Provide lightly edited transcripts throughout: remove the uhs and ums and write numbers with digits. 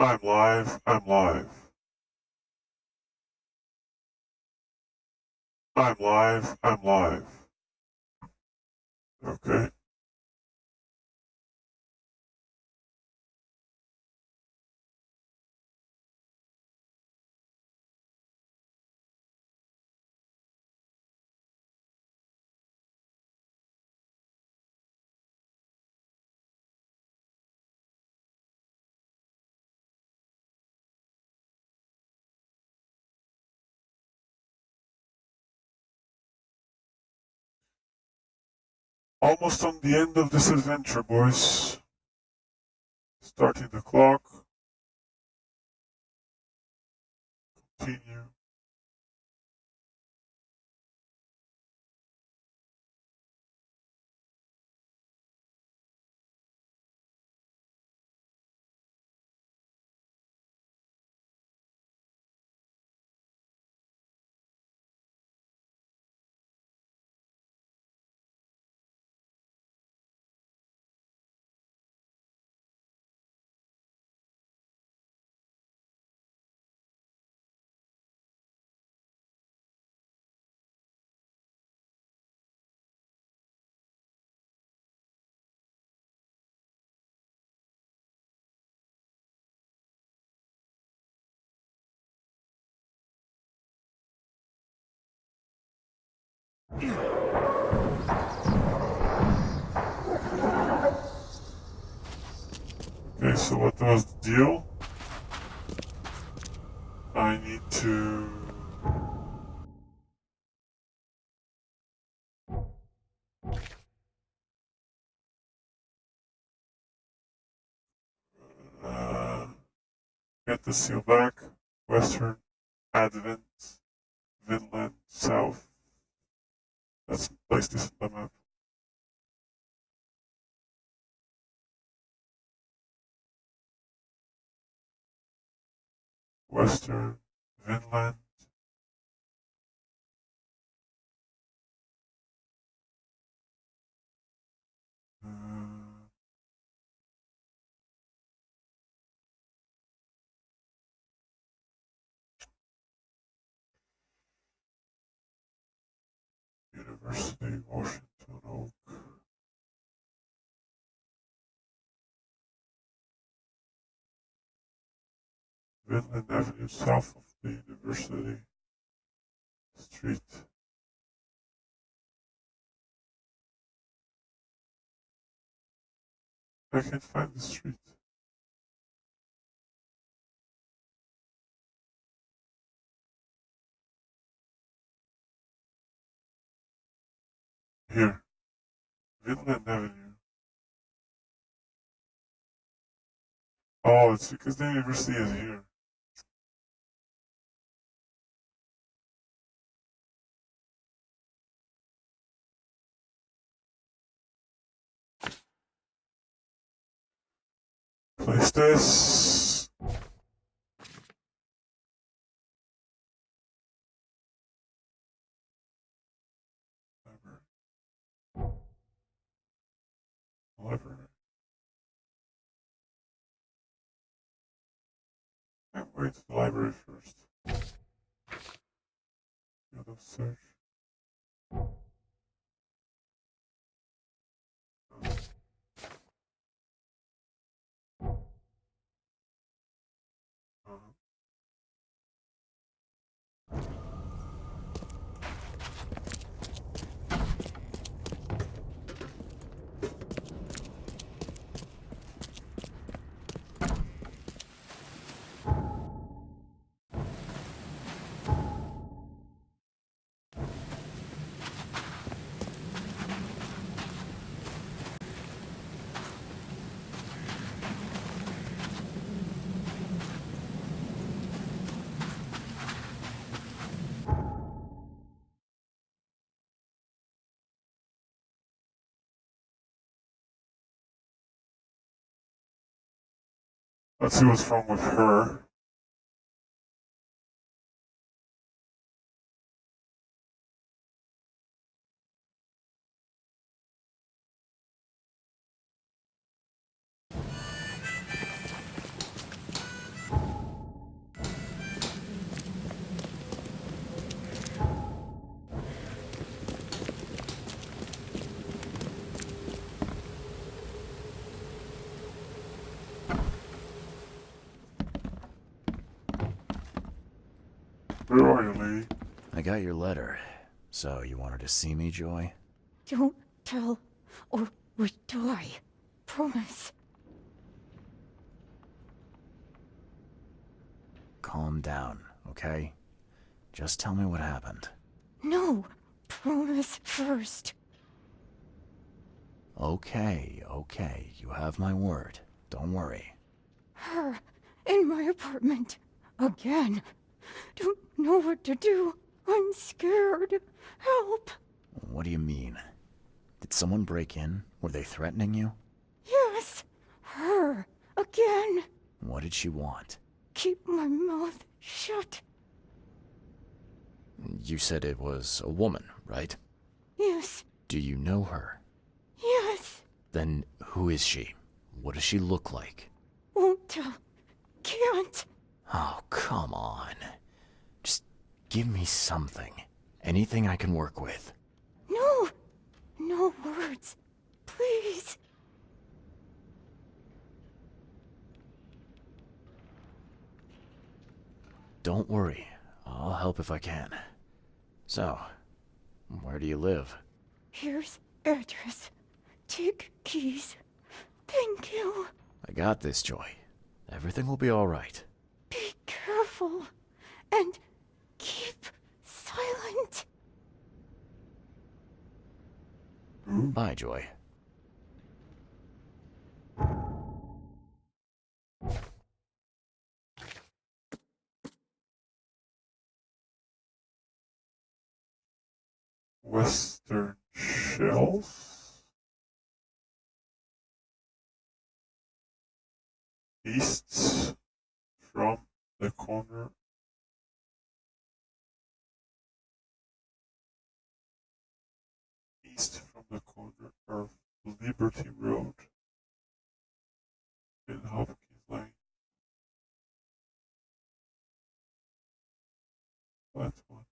I'm live. I'm live. I'm live. I'm live. Okay. Almost on the end of this adventure, boys. Starting the clock. Continue. Okay, so what was the deal? I need to... get the seal back. Western, Advent, Vinland, South. Let's place this on the map. Western, Vinland. University, Washington, Oak. Vinland Avenue, south of the University Street. I can't find the street. Here. Vinland Avenue. Oh, it's because the university is here. Place this. Library. Library. I'm going to the library first. Field of search. Let's see what's wrong with her. Where are you, lady? I got your letter. So, you wanted to see me, Joy? Don't tell, or we die. Promise. Calm down, okay? Just tell me what happened. No, promise first. Okay, you have my word. Don't worry. Her, in my apartment. Again. Don't know what to do. I'm scared. Help. What do you mean? Did someone break in? Were they threatening you? Yes. Her. Again. What did she want? Keep my mouth shut. You said it was a woman, right? Yes. Do you know her? Yes. Then who is she? What does she look like? Won't tell. Can't. Oh, come on. Just give me something. Anything I can work with. No. No words. Please. Don't worry. I'll help if I can. So, where do you live? Here's address. Take keys. Thank you. I got this, Joy. Everything will be all right. Be careful. And keep silent. Bye, Joy. Western shells. East from the corner. East from the corner of Liberty Road and Hopkins Lane. That one.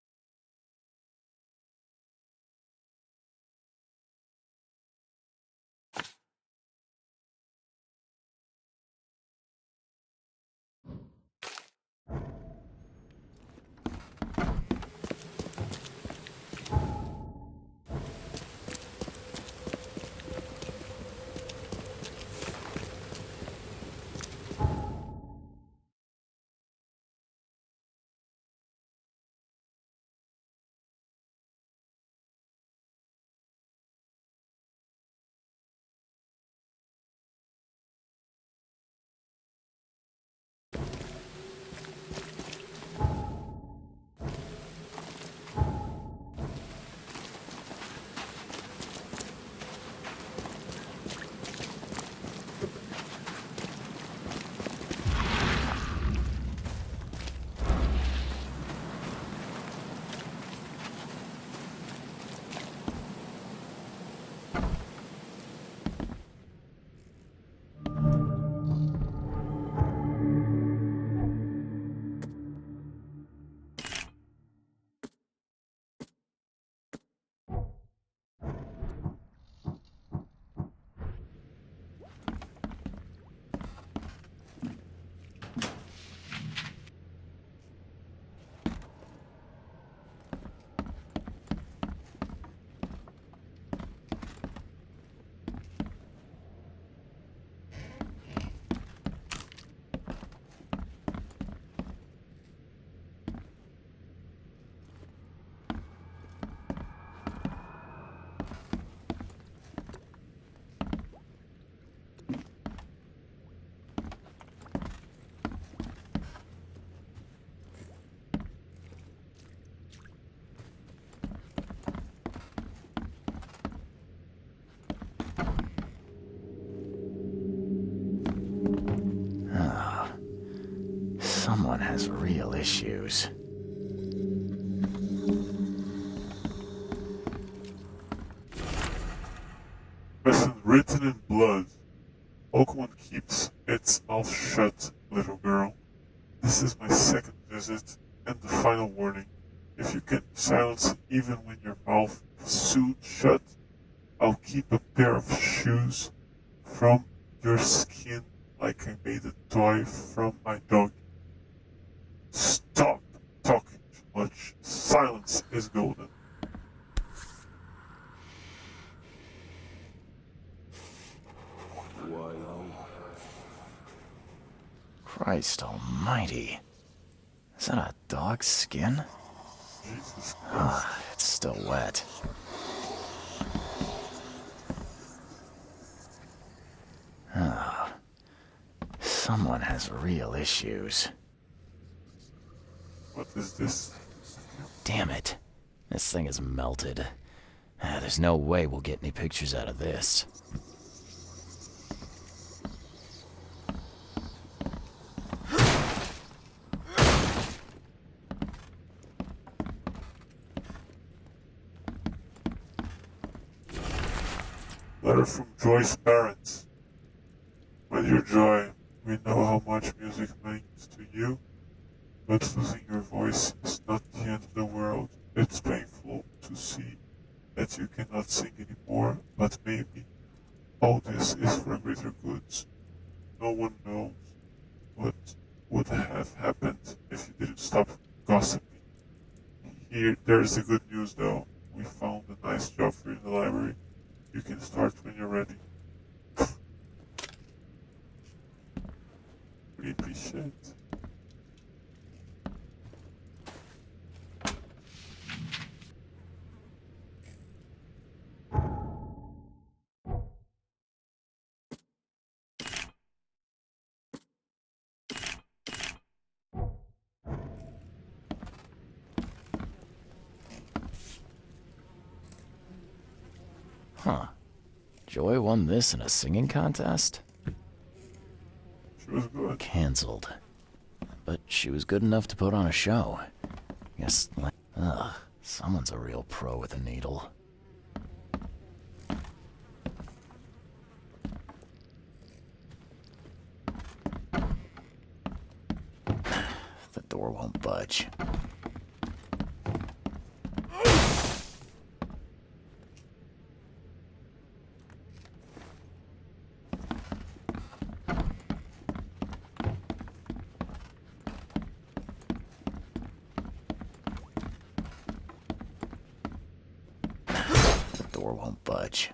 Someone has real issues. Lesson written in blood. Oakland keeps its mouth shut, little girl. This is my second visit, and the final warning. If you can silence it even when your mouth is sewed shut, I'll keep a pair of shoes from your skin like I made a toy from my dog. Stop talking too is golden. Christ almighty. Is that a dog's skin? Jesus Christ. Ah, it's still wet. Oh. Someone has real issues. What is this? Damn it. This thing is melted. There's no way we'll get any pictures out of this. Letter from Joy's parents. My dear Joy, we know how much music means to you, but losing your voice is not the end of the world. It's painful to see that you cannot sing anymore, but maybe all this is for greater goods. No one knows what would have happened if you didn't stop gossiping. There's the good news though. We found a nice job for you in the library. You can start when you're ready. We appreciate it. Huh. Joy won this in a singing contest? She was good. Cancelled. But she was good enough to put on a show. Guess, ugh, someone's a real pro with a needle. The door won't budge. The door won't budge.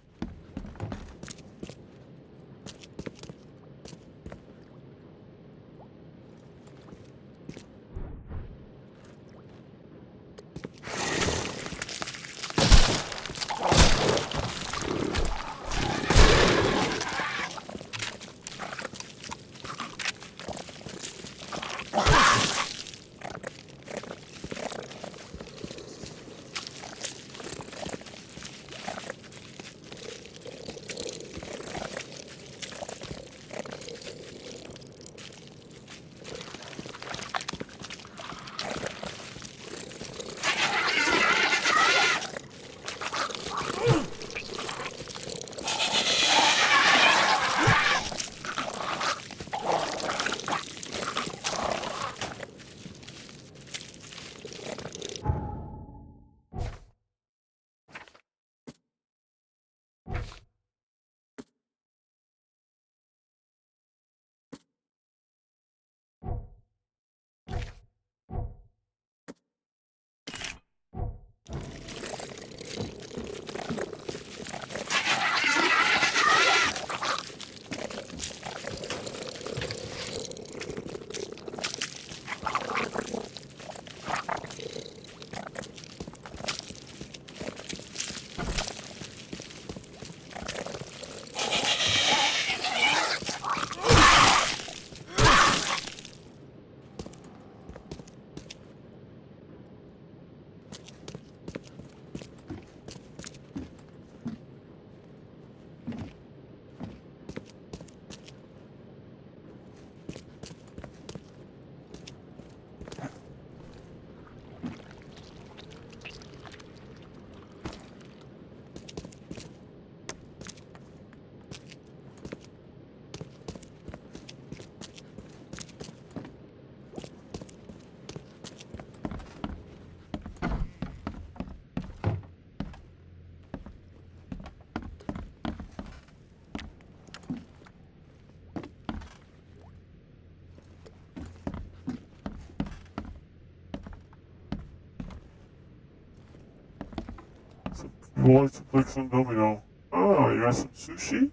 You want to play some domino? Oh, you got some sushi?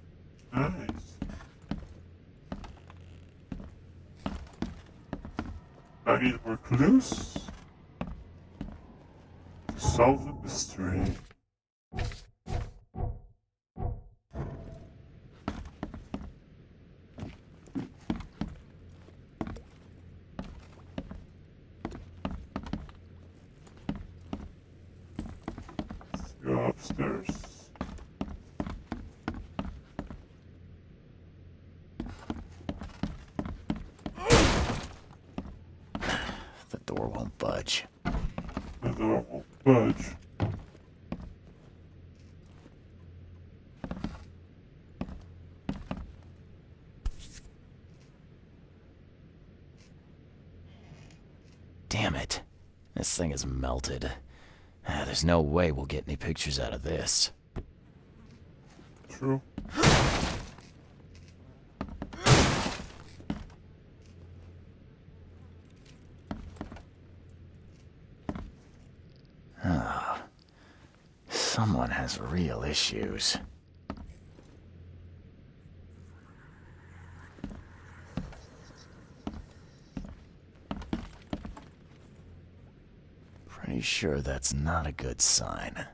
Nice. I need more clues to solve the mystery. Let's go upstairs. The door won't budge. The door won't budge. Damn it. This thing is melted. There's no way we'll get any pictures out of this. True. Someone has real issues. Pretty sure that's not a good sign.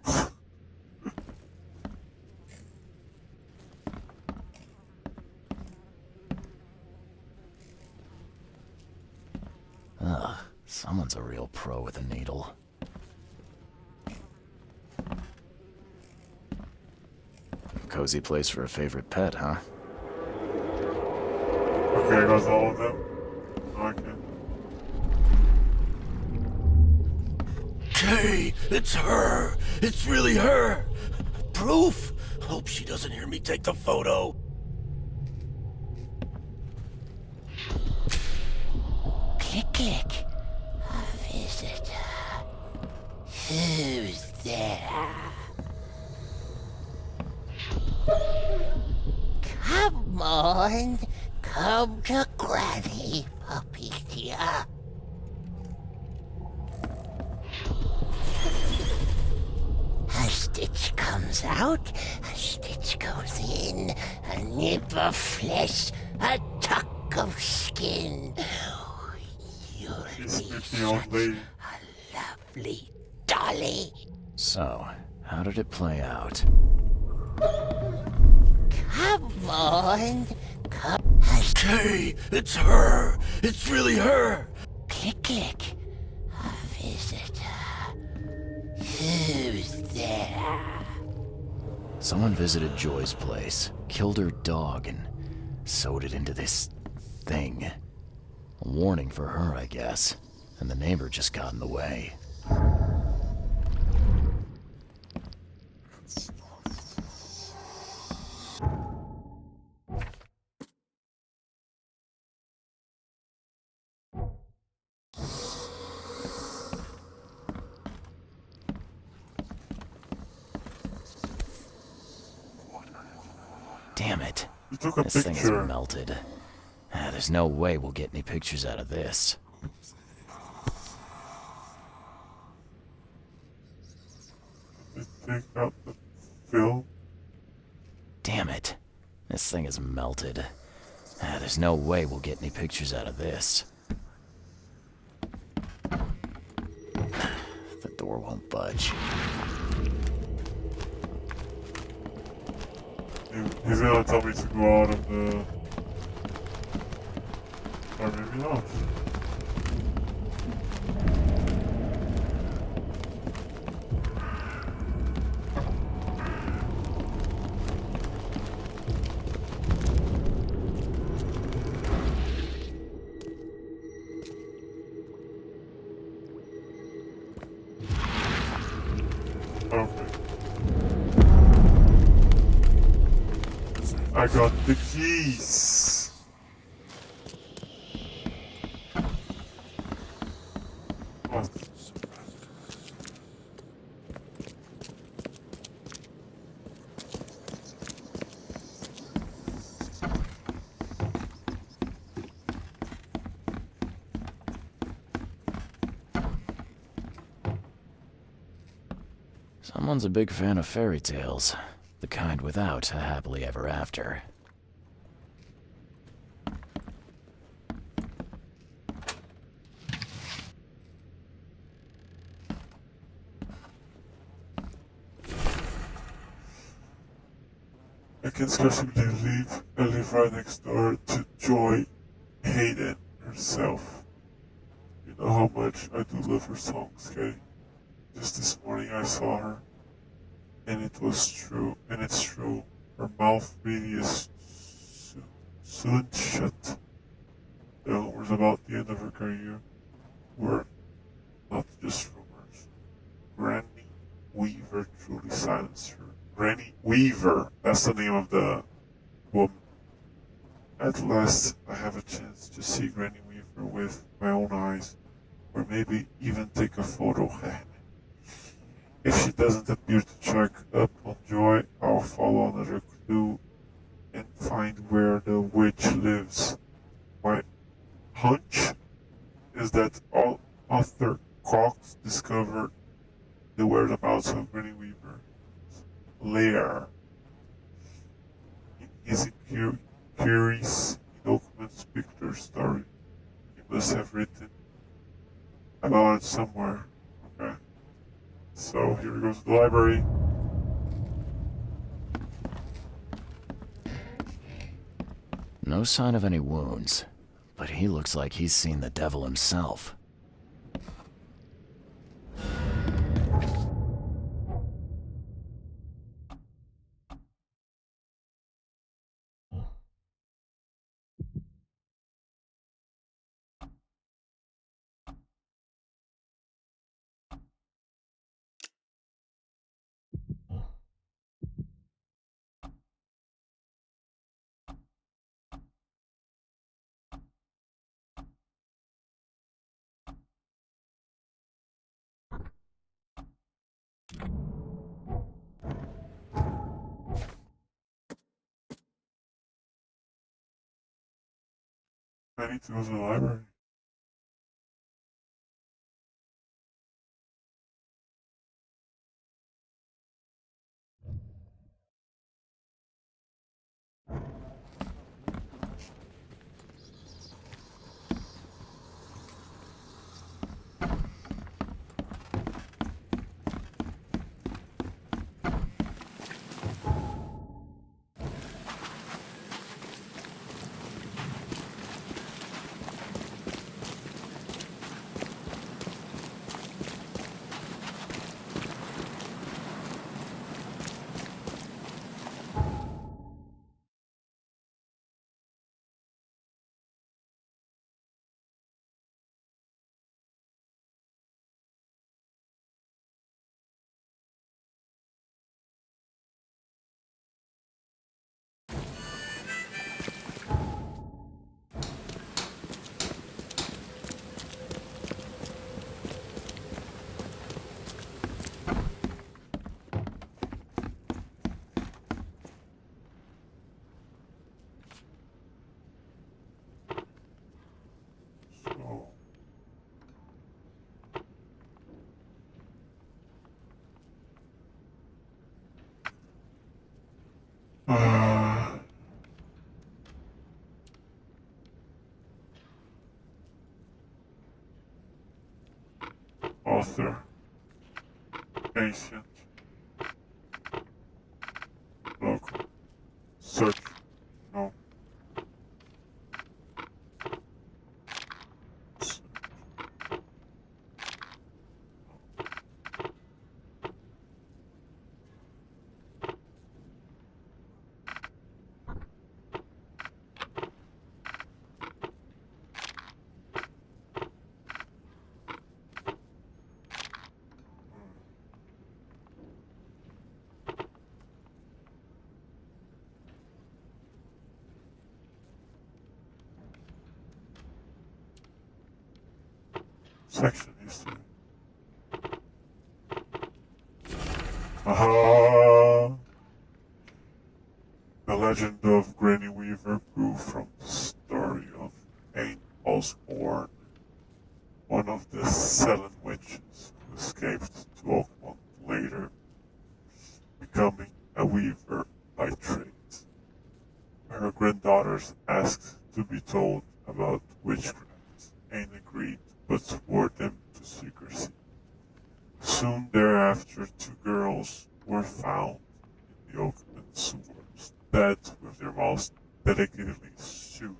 Ugh, someone's a real pro with a needle. Cozy place for a favorite pet, huh? Okay, I got all of them. Okay. Hey, it's her! It's really her! Proof? Hope she doesn't hear me take the photo. Click, click. A visitor. Who's there? Come on. Come to Granny, puppy dear. A stitch comes out, a stitch goes in, a nip of flesh, a tuck of skin. You'll She's be the old such lady. a lovely dolly. So, how did it play out? Come on, come. Hey, it's her! It's really her! Click, click. A visitor. Who's there? Someone visited Joy's place, killed her dog, and sewed it into this thing. A warning for her, I guess. And the neighbor just got in the way. Damn it. You took a This thing is picture. melted. There's no way we'll get any pictures out of this. Take out the film. Damn it. This thing is melted. There's no way we'll get any pictures out of this. The door won't budge. He's gonna tell me to go out of the... Or maybe not. Okay. I got the keys. Oh. Someone's a big fan of fairy tales, the kind without a happily ever after. I can scarcely believe I live right next door to Joy Hayden herself. You know how much I do love her songs, okay? Just this morning I saw her, and it was true, and it's true. Her mouth really is soon shut. The rumors about the end of her career were not just rumors. Granny Weaver truly silenced her. Granny Weaver, that's the name of the woman. At last, I have a chance to see Granny Weaver with my own eyes, or maybe even take a photo. If she doesn't appear to check up on Joy, I'll follow another clue and find where the witch lives. My hunch is that Arthur Cox discovered the whereabouts of Granny Weaver's lair in his curious documents picture story. He must have written about it somewhere. Okay. So here we go to the library. No sign of any wounds, but he looks like he's seen the devil himself. I need to go to the library. So, uh, author, ancient, local, search, no, search, section history. Aha! The legend of Granny Weaver grew from the story of Anne Osborne, one of the Seven witches who escaped to Oakmont later becoming a weaver by trade. Her granddaughters asked to be told about witchcraft and agreed, but swore them to secrecy. Soon thereafter, two girls were found in the Oakland sewers, dead with their mouths dedicatedly sewed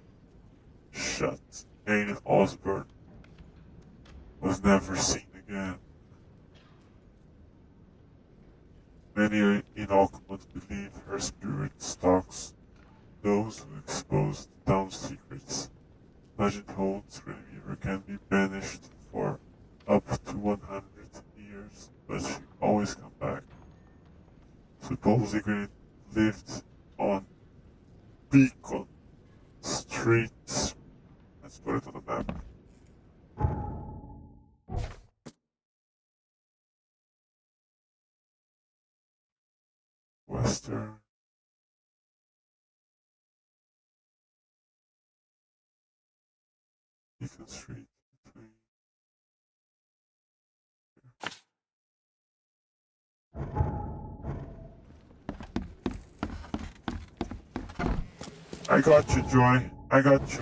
shut. Jane Osborne was never seen again. Many in Oakland believe her spirit stalks those who expose the town's secrets. Legend holds Green Weaver can be banished for up to 100 years, but she always comes back. Supposedly Green lived on Beacon Street. Let's put it on the map. Western. Beacon Street. Between. I got you, Joy. I got you.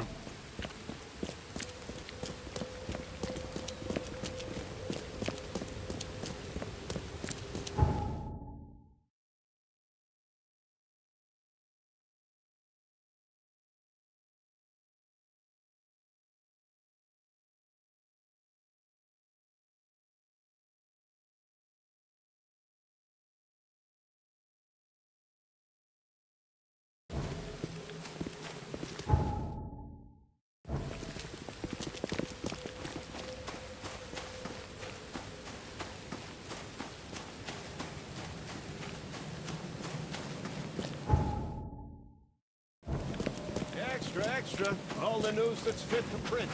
Extra, extra. All the news that's fit to print.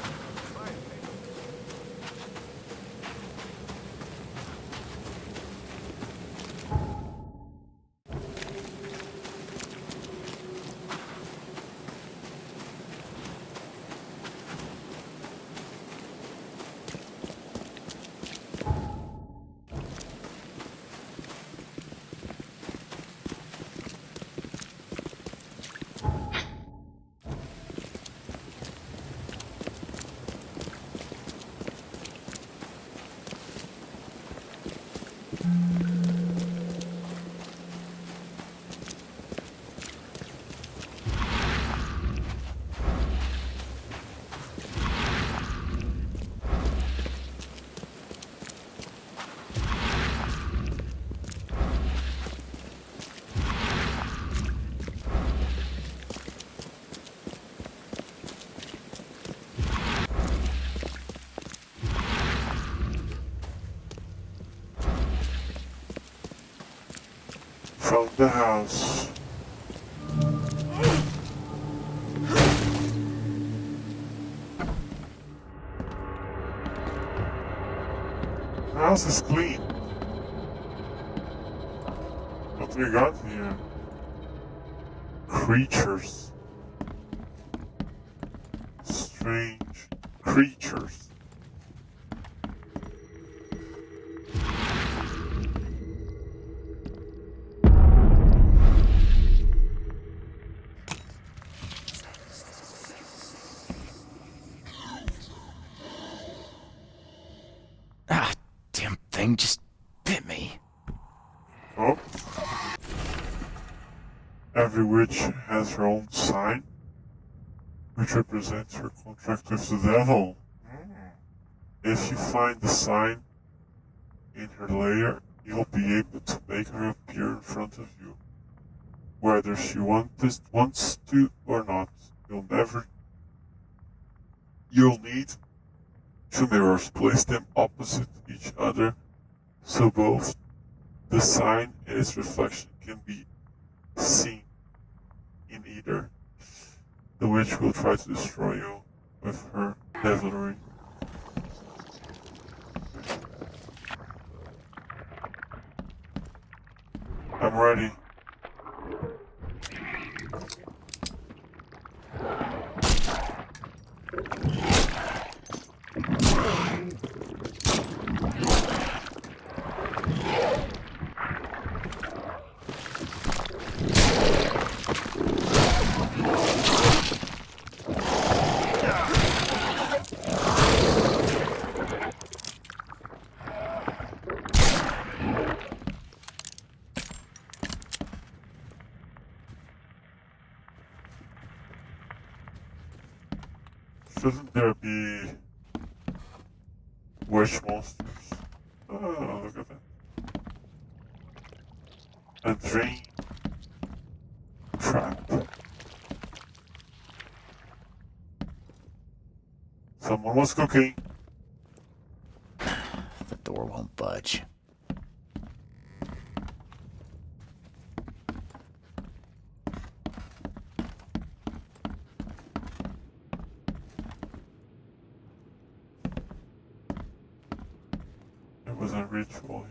From the house. The house is clean. What we got here? Creatures. Strange creatures. Ah, damn thing just bit me. Oh. Every witch has her own sign, which represents her contract with the devil. If you find the sign in her lair, you'll be able to make her appear in front of you. Whether she wants to or not, you'll need two mirrors. Place them opposite each other so both the sign and its reflection can be seen in either. The witch will try to destroy you with her devilry. I'm ready. Shouldn't there be witch monsters? Oh, look at that. A drain trap. Someone was cooking. The door won't budge. It was a ritual.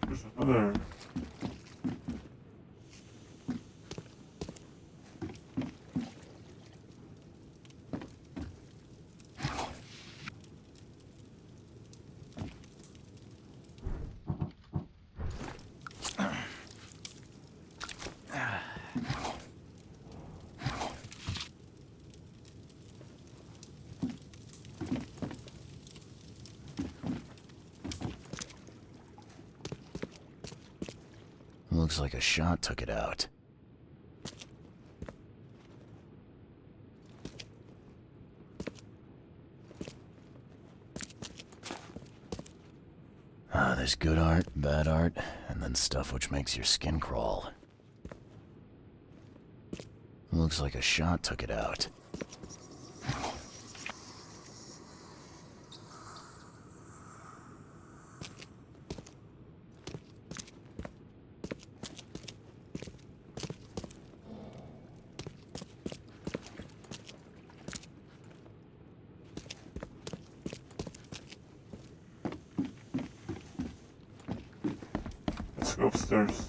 There's another. Looks like a shot took it out. There's good art, bad art, and then stuff which makes your skin crawl. Looks like a shot took it out. Let's go upstairs.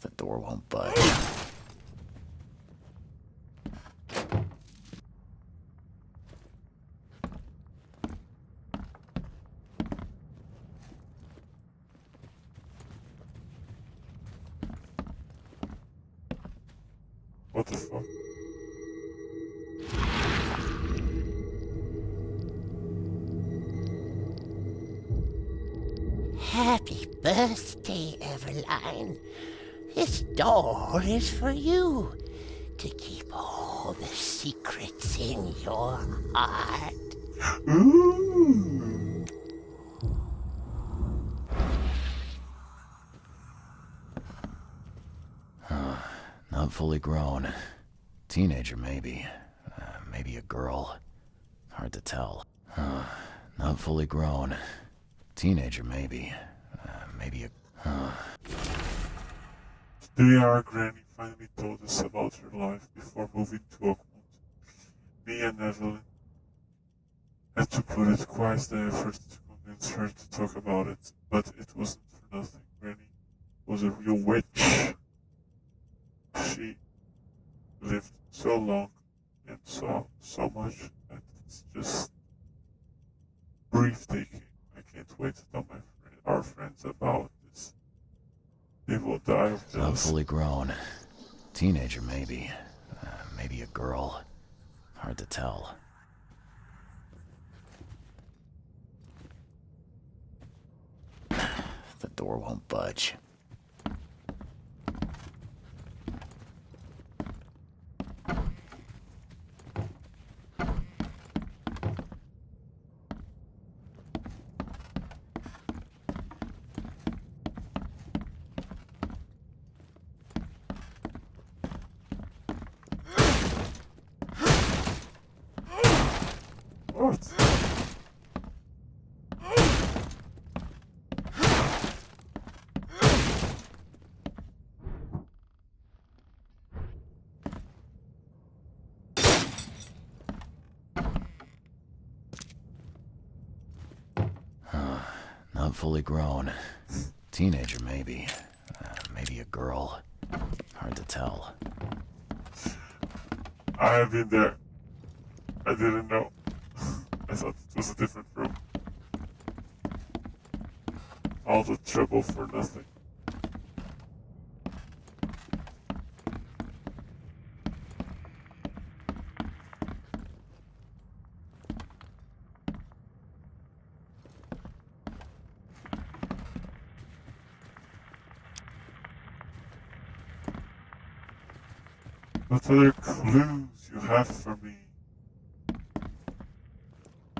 The door won't budge. What the fuck? Happy birthday, Everline. This doll is for you to keep all the secrets in your heart. Ooh. Not fully grown. Teenager, maybe. Maybe a girl. Hard to tell. Not fully grown. Teenager, maybe. Maybe a... Today our granny finally told us about her life before moving to Oakmont. Me and Evelyn had to put it quite the effort to convince her to talk about it, but it wasn't for nothing. Granny was a real witch. She lived so long and saw so much that it's just breathtaking. I can't wait to tell our friends about this. They will die of Not jealousy. fully grown. Teenager, maybe. Maybe a girl. Hard to tell. The door won't budge. What? Not fully grown. Teenager, maybe. Maybe a girl. Hard to tell. I have been there. I didn't know. I thought it was a different room. All the trouble for nothing. What other clues you have for me?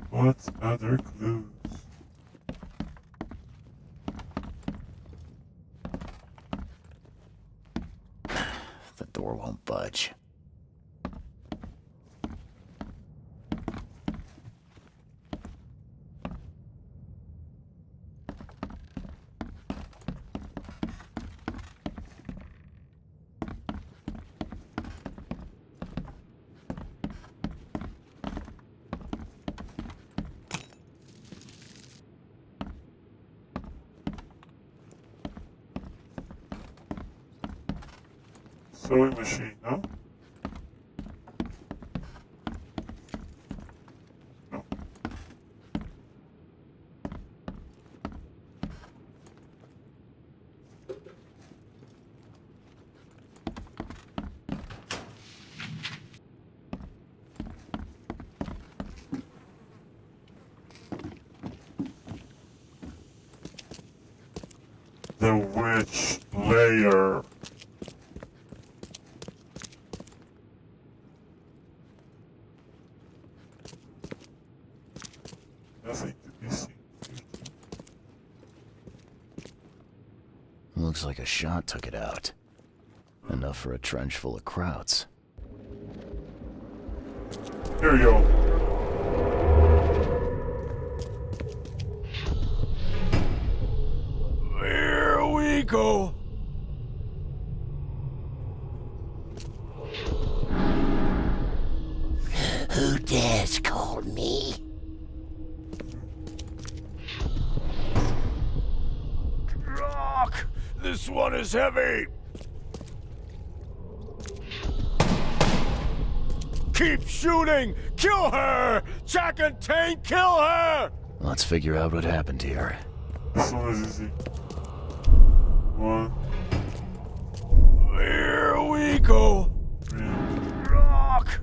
What other clues? The door won't budge. Sewing machine, no? No. The witch layer. Nothing to be seen. Looks like a shot took it out. Enough for a trench full of krauts. Here you go. Here we go. Who dares call me? Rock! This one is heavy! Keep shooting! Kill her! Jack and Tane, kill her! Let's figure out what happened here. This one is easy. One, Here we go! three. Rock!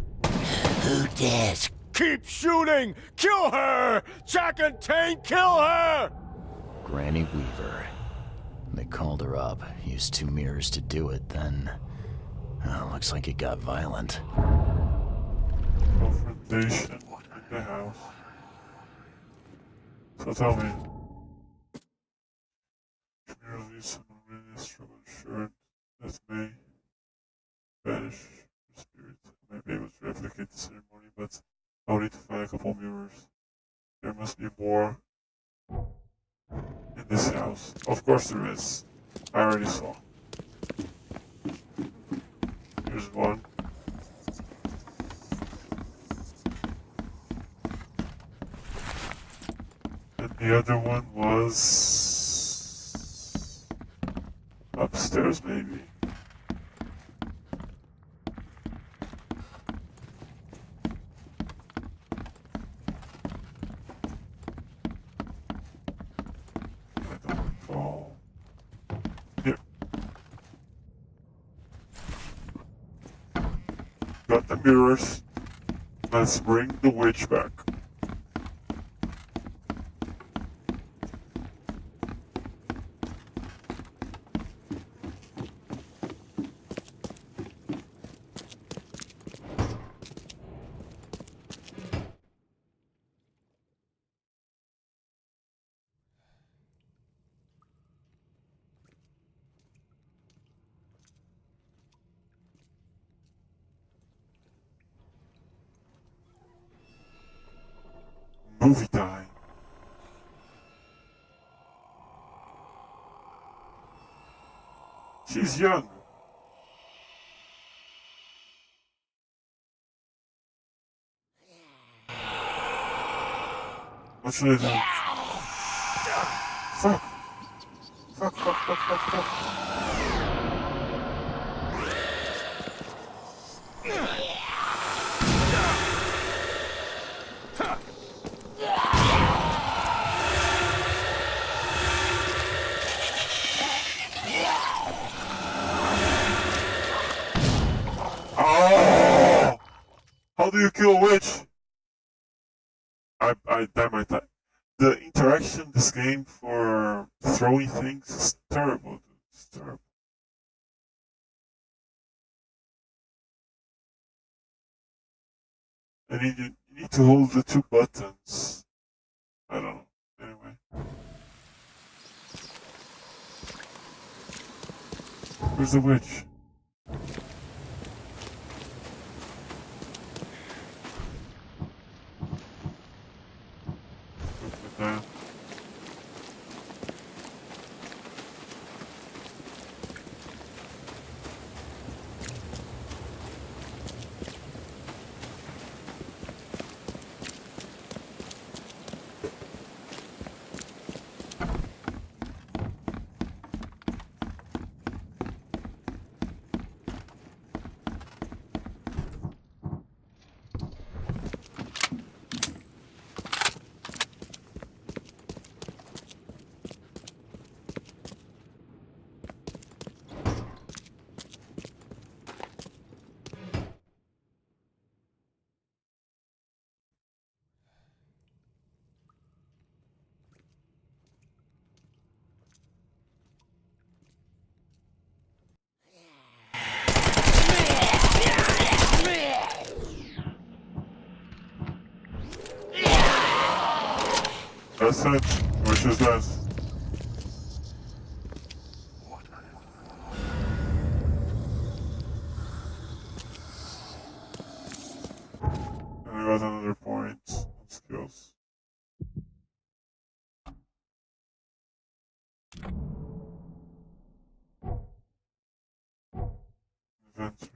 Who dares? Keep shooting! Kill her! Jack and Tane, kill her! Granny Weaver. They called her up, used 2 mirrors to do it, then... looks like it got violent. Confrontation in the house. So tell me. Merely someone really strong shirt that may banish the spirit. I may be able to replicate the ceremony, but I'll need to find a couple mirrors. There must be more in this house. Of course there is. I already saw. Here's one. And the other one was upstairs, maybe. I don't recall. Here. Got the mirrors. Let's bring the witch back. Movie time. She's young. What should I do? Fuck, fuck, fuck, fuck, fuck. Oh! How do you kill a witch? That might die. The interaction in this game for throwing things is terrible, dude. It's terrible. And you need to hold the two buttons. I don't know. Anyway. Where's the witch? Look at that. That's it. Which is that? And I got another point on skills. Inventory.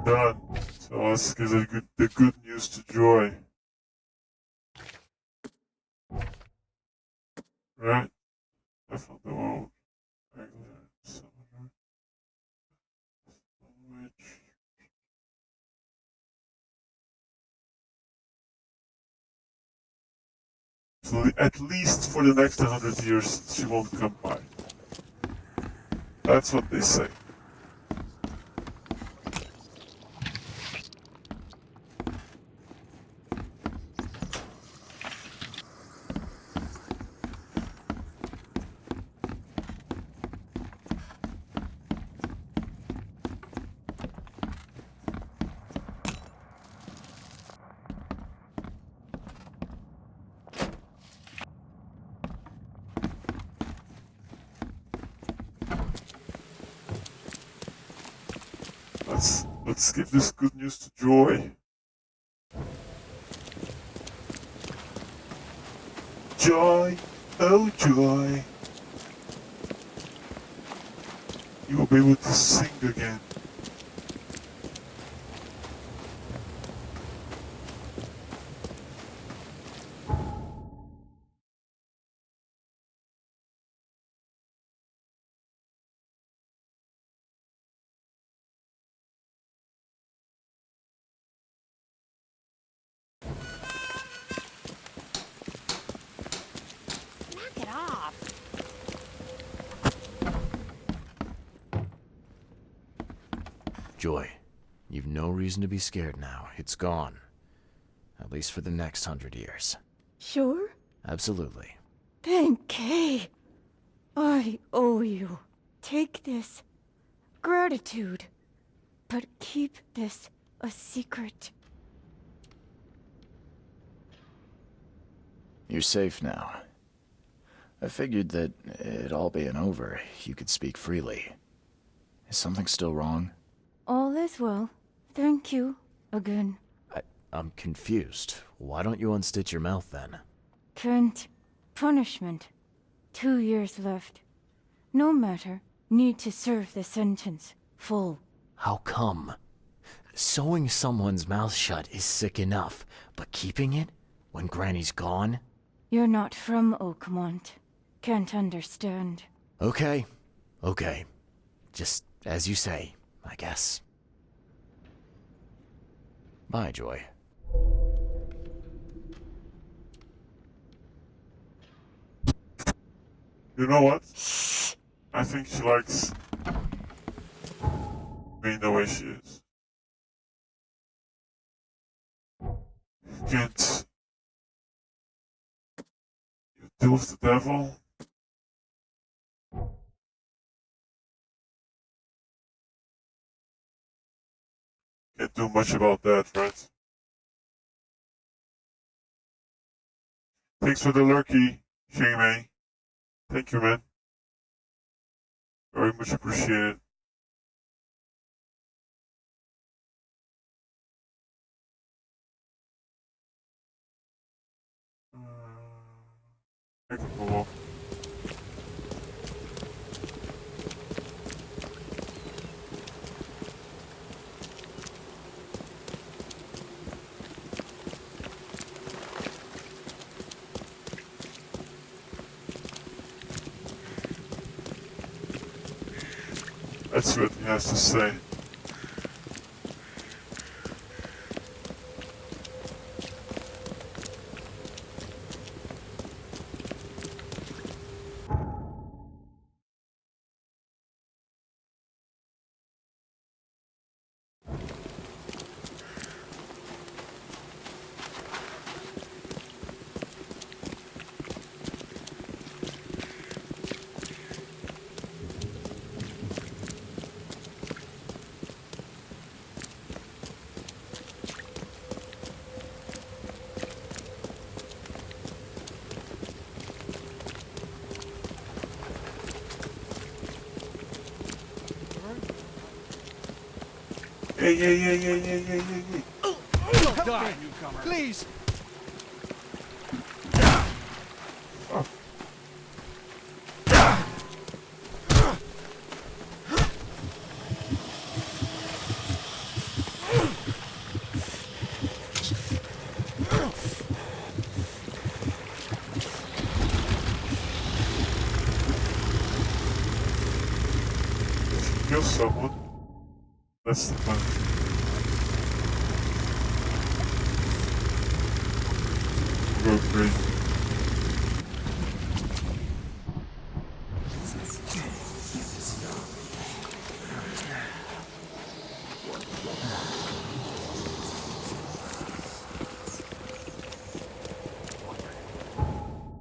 Done. So let's give the good news to Joy. Right? I found the world. Regular summoner. Witch. So at least for the next 100 years, she won't come by. That's what they say. Let's give this good news to Joy. Joy, oh Joy. You will be able to sing again. Knock it off. Joy, you've no reason to be scared now. It's gone. At least for the next 100 years. Sure? Absolutely. Thank Kay. I owe you. Take this. Gratitude. But keep this a secret. You're safe now. I figured that it all being over, you could speak freely. Is something still wrong? All is well. Thank you. Again. I'm confused. Why don't you unstitch your mouth then? Kent. Punishment. 2 years left. No matter. Need to serve the sentence. Full. How come? Sewing someone's mouth shut is sick enough, but keeping it when Granny's gone? You're not from Oakmont. Can't understand. Okay. Just as you say, I guess. Bye, Joy. You know what? I think she likes being the way she is. You can't deal with the devil. Can't do much about that, right? Thanks for the lurky, Shame. Thank you, man. Very much appreciated. I can go walk. Let's see what he has to say. Hey. Die, newcomer. Please. Oh. Kill someone. That's the plan. Go crazy.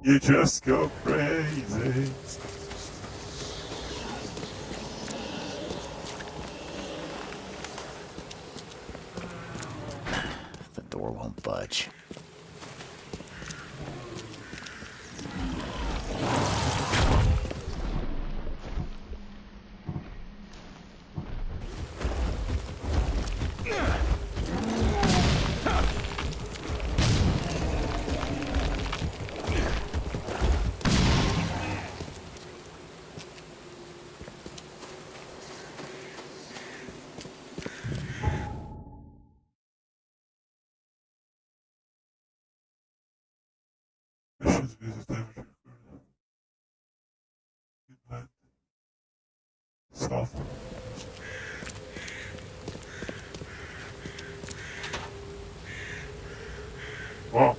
You just go crazy. The door won't budge. Missions visit damage recorded. Inland. South. Wow.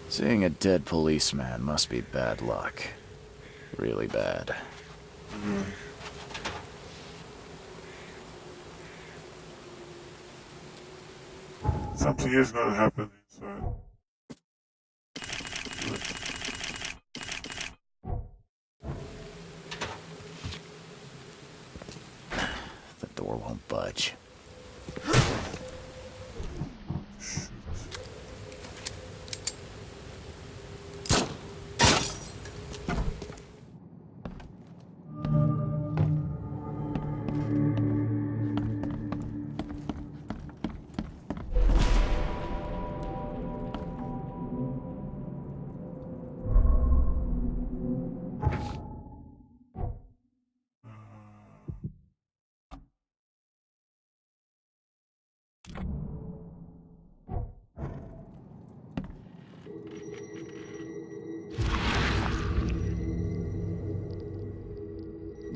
Seeing a dead policeman must be bad luck. Really bad. Something is gonna happen inside. The door won't budge. Shoot.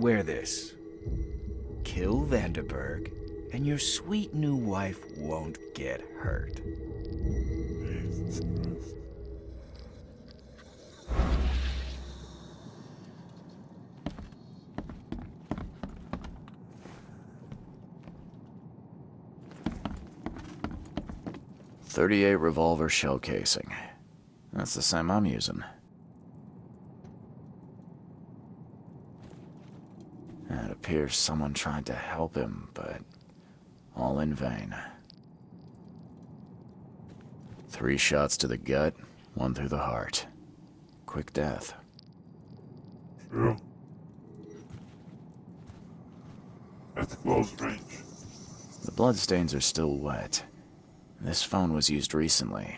Wear this. Kill Vanderberg, and your sweet new wife won't get hurt. Jesus Christ. .38 revolver shell casing. That's the same I'm using. It appears someone tried to help him, but all in vain. 3 shots to the gut, 1 through the heart. Quick death. True. At close range. The bloodstains are still wet. This phone was used recently.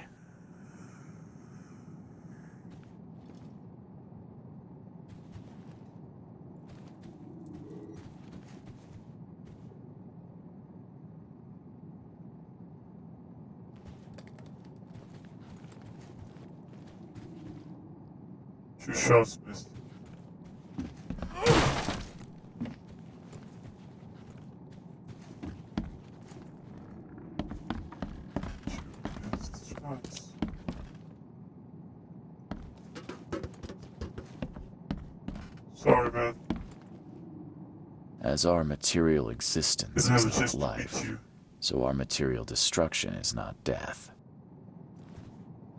Two shots missed. Two missed shots. Sorry, man. As our material existence Didn't have a is chance not to meet life, you. so our material destruction is not death.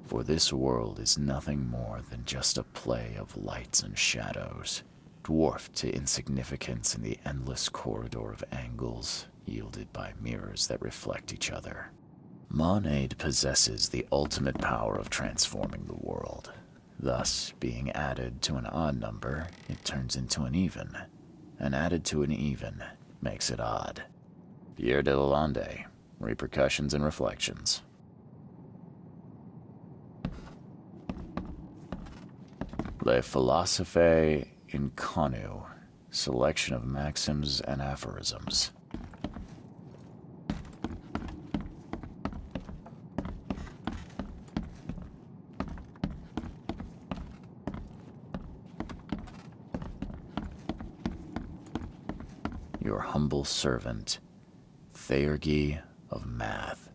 For this world is nothing more than just a play of lights and shadows, dwarfed to insignificance in the endless corridor of angles yielded by mirrors that reflect each other. Monade possesses the ultimate power of transforming the world. Thus, being added to an odd number, it turns into an even. And added to an even makes it odd. Pierre de Lalande, Repercussions and Reflections. Le Philosophe Inconnu, selection of maxims and aphorisms. Your humble servant, Theurgy of Math.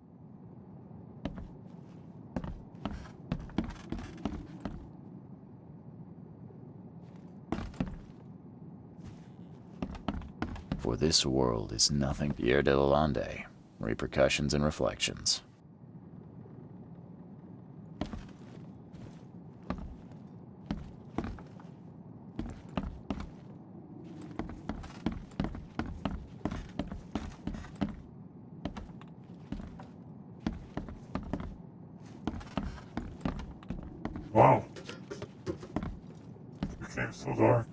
For this world is nothing. Pierre de Lalande, Repercussions and Reflections. Wow. It became so dark.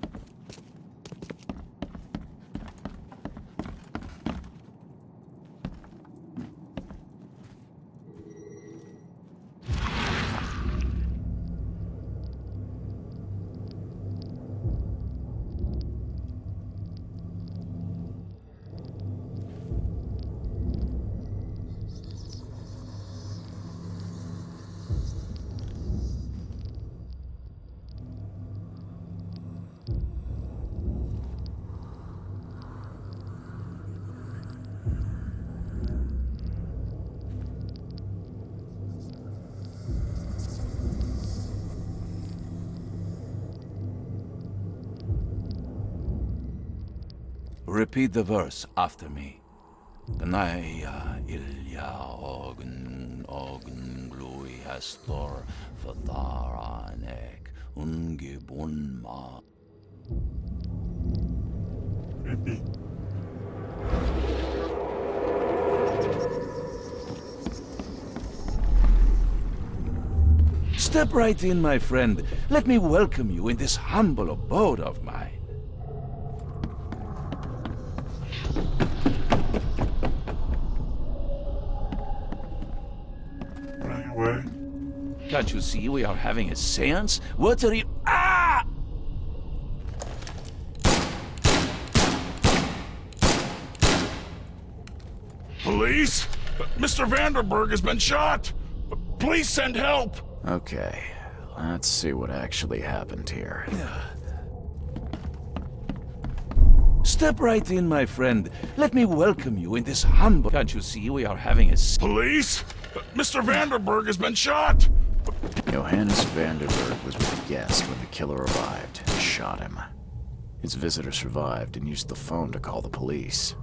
Repeat the verse after me. Gnaya ilya ogun glui hastor fatharanek ungibunma. Creepy. Step right in, my friend. Let me welcome you in this humble abode of mine. Running away. Can't you see we are having a seance? What are you— Ah! Police? Mr. Vanderberg has been shot! Please send help! Okay, let's see what actually happened here. Step right in, my friend. Let me welcome you in this humble... Can't you see we are having a... Police? Mr. Vanderberg has been shot! Johannes Vanderberg was with a guest when the killer arrived and shot him. His visitor survived and used the phone to call the police.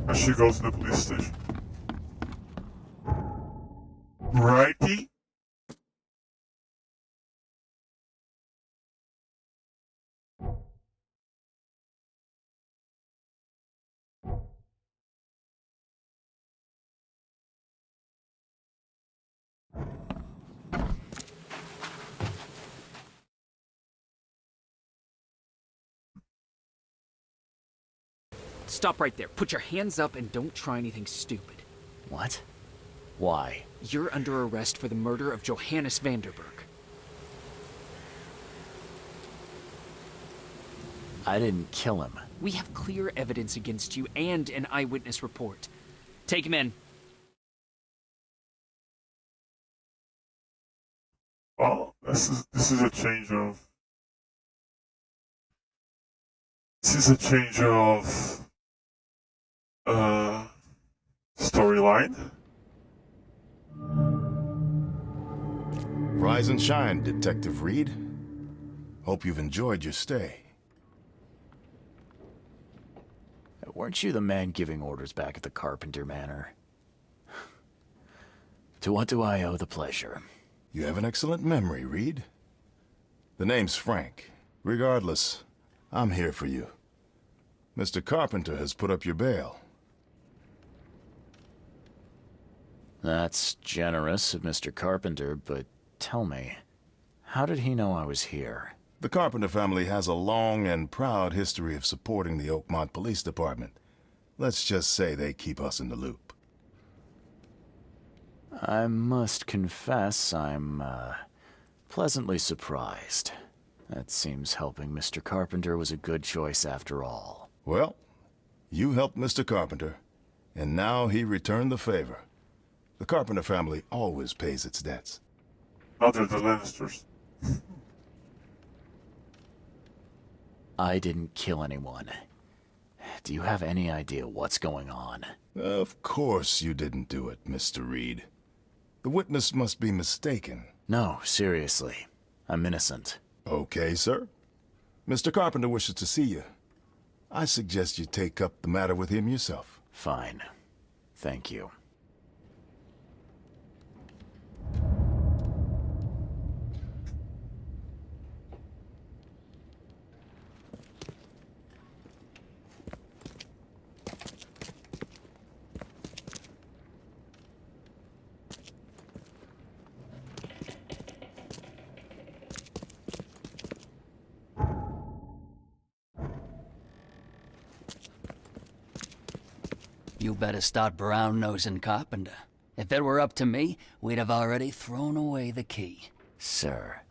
I should go to the police station. Righty? Stop right there. Put your hands up and don't try anything stupid. What? Why? You're under arrest for the murder of Johannes Vanderberg. I didn't kill him. We have clear evidence against you and an eyewitness report. Take him in. Well, this is a change of... This is a change of... storyline. Rise and shine, Detective Reed. Hope you've enjoyed your stay. Weren't you the man giving orders back at the Carpenter Manor? To what do I owe the pleasure? You have an excellent memory, Reed. The name's Frank. Regardless, I'm here for you. Mr. Carpenter has put up your bail. That's generous of Mr. Carpenter, but tell me, how did he know I was here? The Carpenter family has a long and proud history of supporting the Oakmont Police Department. Let's just say they keep us in the loop. I must confess I'm, pleasantly surprised. That seems helping Mr. Carpenter was a good choice after all. Well, you helped Mr. Carpenter, and now he returned the favor. The Carpenter family always pays its debts. Other the Lannisters. I didn't kill anyone. Do you have any idea what's going on? Of course you didn't do it, Mr. Reed. The witness must be mistaken. No, seriously. I'm innocent. Okay, sir. Mr. Carpenter wishes to see you. I suggest you take up the matter with him yourself. Fine. Thank you. You better start brown-nosing Carpenter. If it were up to me, we'd have already thrown away the key. Sir,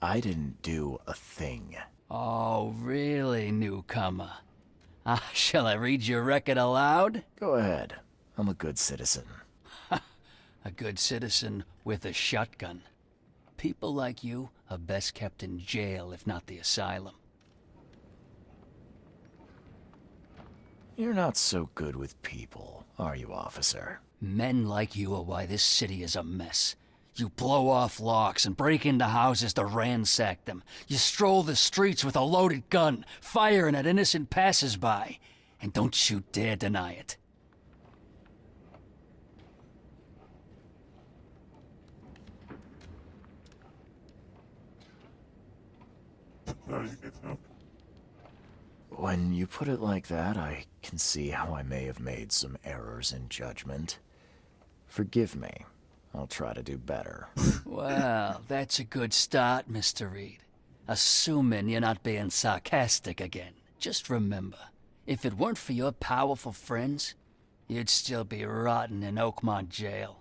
I didn't do a thing. Oh, really, newcomer? Shall I read your record aloud? Go ahead. I'm a good citizen. A good citizen with a shotgun. People like you are best kept in jail, if not the asylum. You're not so good with people, are you, officer? Men like you are why this city is a mess. You blow off locks and break into houses to ransack them. You stroll the streets with a loaded gun, firing at innocent passers-by. And don't you dare deny it. Now you get help. When you put it like that, I can see how I may have made some errors in judgment. Forgive me. I'll try to do better. Well, that's a good start, Mr. Reed. Assuming you're not being sarcastic again. Just remember, if it weren't for your powerful friends, you'd still be rotting in Oakmont jail.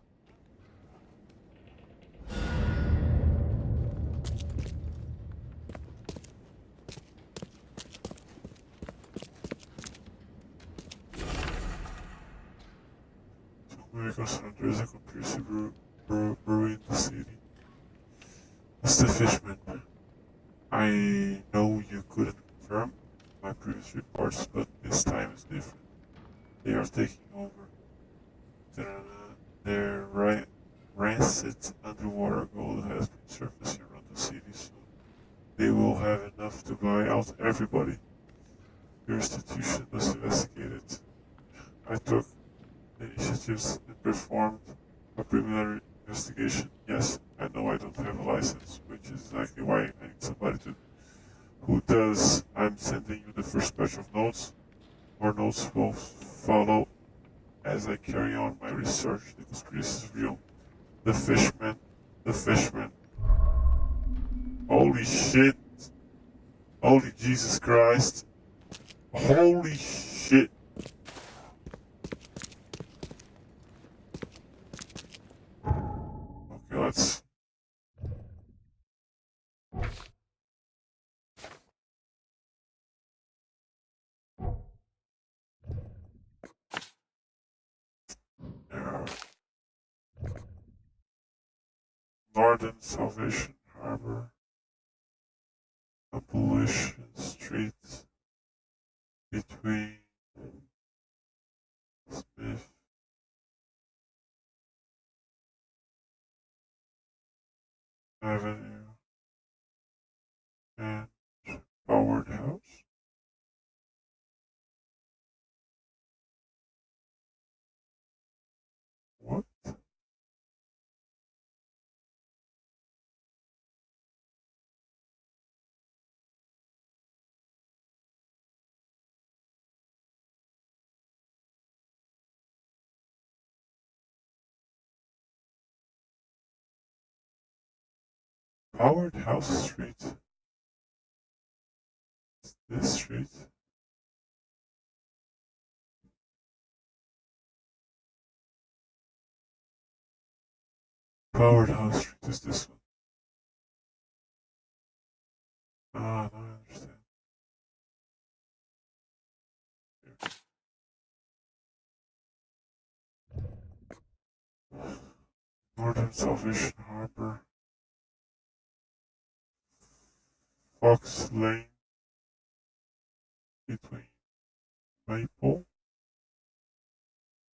America Center is a computer group. brewing the city. Mr. Fishman, I know you couldn't confirm my previous reports, but this time is different. They are taking over. Their rancid underwater gold has been surfacing around the city soon. They will have enough to buy out everybody. Your institution must investigate it. I took the initiatives and performed a preliminary investigation. Yes, I know I don't have a license, which is exactly why I need somebody to who does. I'm sending you the first batch of notes. More notes will follow as I carry on my research. The conspiracy is real. The fishman. The fishman. Holy shit. Holy Jesus Christ. Holy shit. Okay, let's... Northern Salvation Harbor. Abolition Street. Between Smith Avenue and Howard House. What? Howard House Street. This street. Howard House Street is this one. Ah, now I understand. Northern Salvation Harbor. Fox Lane. Between Maple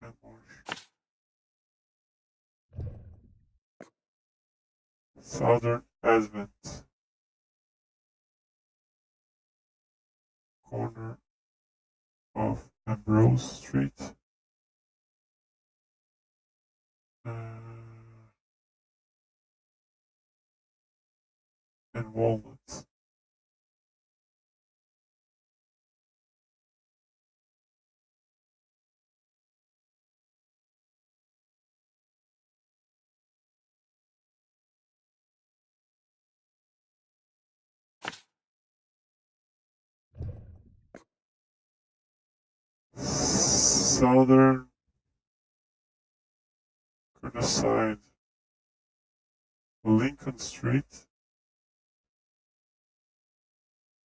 and Marsh. Southern Advent. Corner of Ambrose Street. And Walnut. Southern Riverside. Lincoln Street.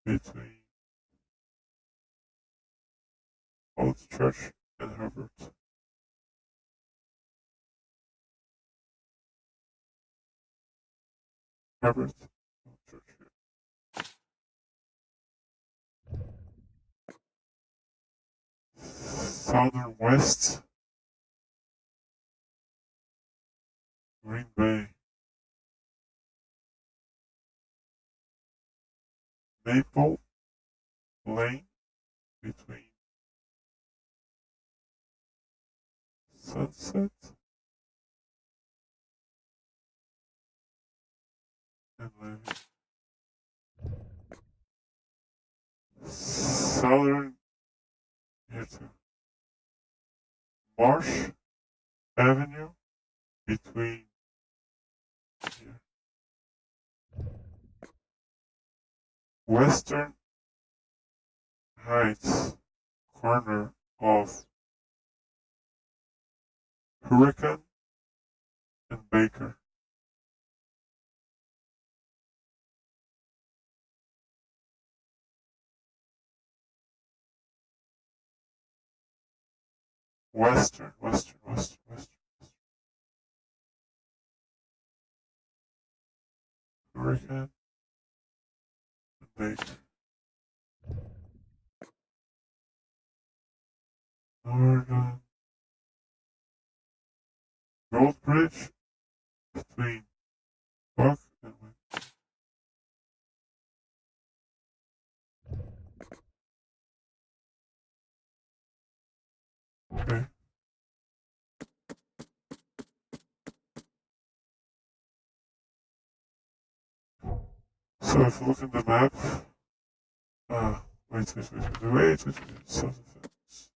Between Old Church and Herbert. Herbert. Old Church here. Southern West. Green Bay. Maple Lane. Between Sunset and Levy. Southern here too. Marsh Avenue between here. Western Heights corner of Hurricane and Baker. Western. Hurricane. Big. Northern. Gold Bridge between Buck and Win. Okay. So if you look at the map, wait, self-defense.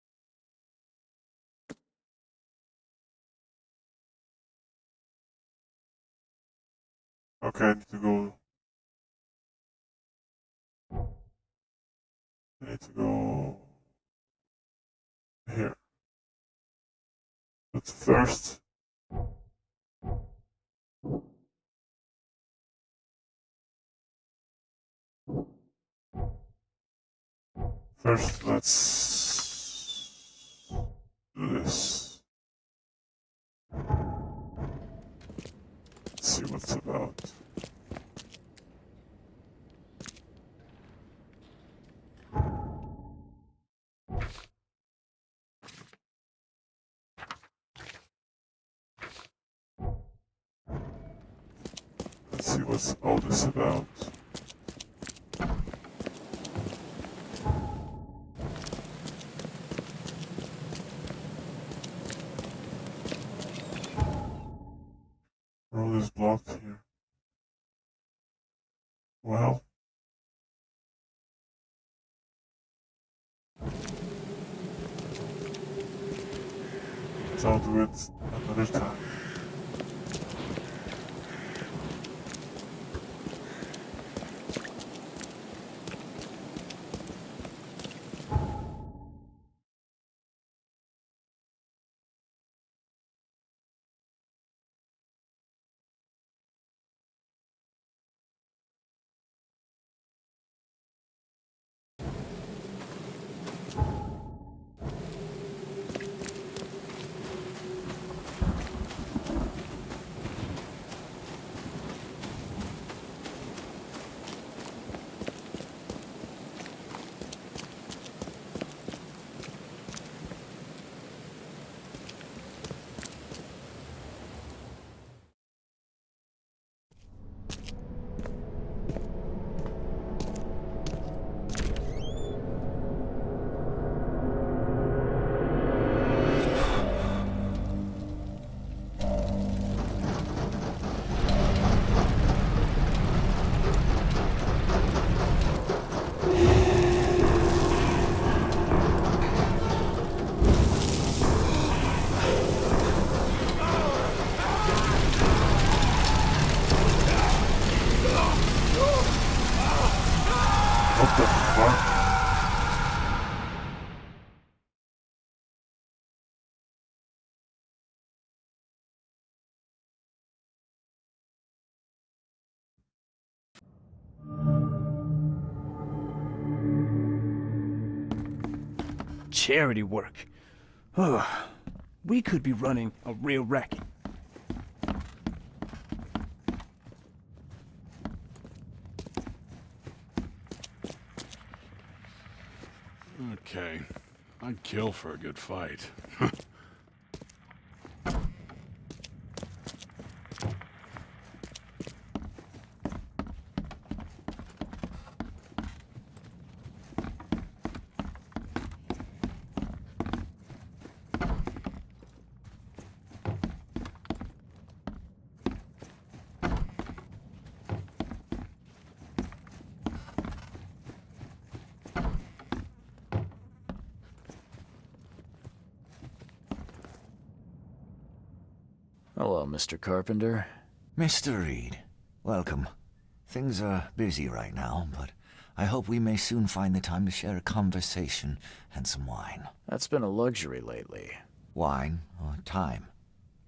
Okay, I need to go. I need to go here. But first, let's do this. Let's see what's about. Let's see what's all this about. Road is blocked here. Well. I'll do it another time. What the fuck? Charity work. Oh, we could be running a real racket. Okay. I'd kill for a good fight. Hello, Mr. Carpenter. Mr. Reed, welcome. Things are busy right now, but I hope we may soon find the time to share a conversation and some wine. That's been a luxury lately. Wine or time.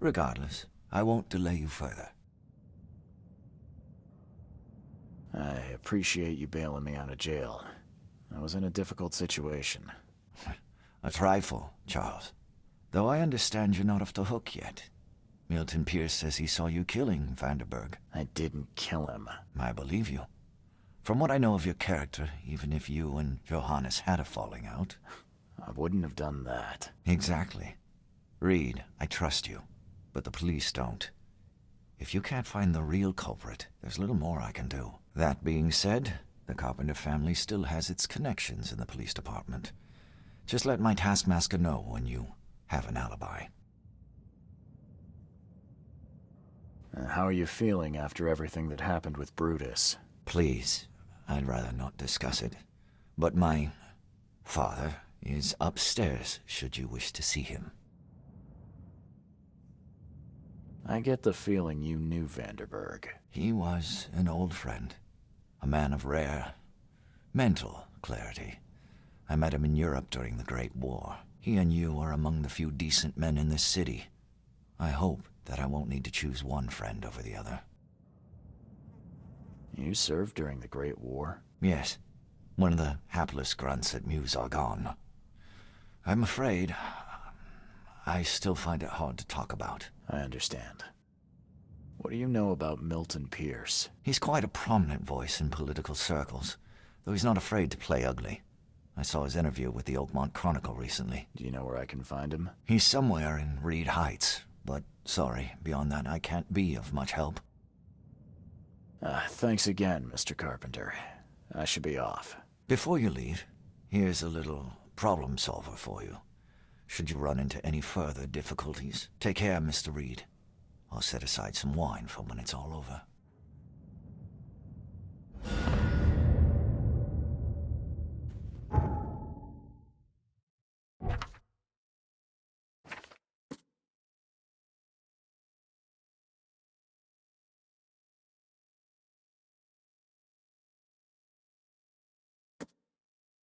Regardless, I won't delay you further. I appreciate you bailing me out of jail. I was in a difficult situation. A trifle, Charles. Though I understand you're not off the hook yet. Milton Pierce says he saw you killing Vanderberg. I didn't kill him. I believe you. From what I know of your character, even if you and Johannes had a falling out... I wouldn't have done that. Exactly. Reed, I trust you, but the police don't. If you can't find the real culprit, there's little more I can do. That being said, the Carpenter family still has its connections in the police department. Just let my taskmaster know when you have an alibi. How are you feeling after everything that happened with Brutus? Please, I'd rather not discuss it. But my father is upstairs, should you wish to see him. I get the feeling you knew Vanderberg. He was an old friend. A man of rare mental clarity. I met him in Europe during the Great War. He and you are among the few decent men in this city. I hope that I won't need to choose one friend over the other. You served during the Great War? Yes. One of the hapless grunts at Meuse-Argonne. I'm afraid I still find it hard to talk about. I understand. What do you know about Milton Pierce? He's quite a prominent voice in political circles, though he's not afraid to play ugly. I saw his interview with the Oakmont Chronicle recently. Do you know where I can find him? He's somewhere in Reed Heights, but sorry, beyond that I can't be of much help. Thanks again, Mr. Carpenter. I should be off. Before you leave, here's a little problem solver for you. Should you run into any further difficulties, take care, Mr. Reed. I'll set aside some wine for when it's all over.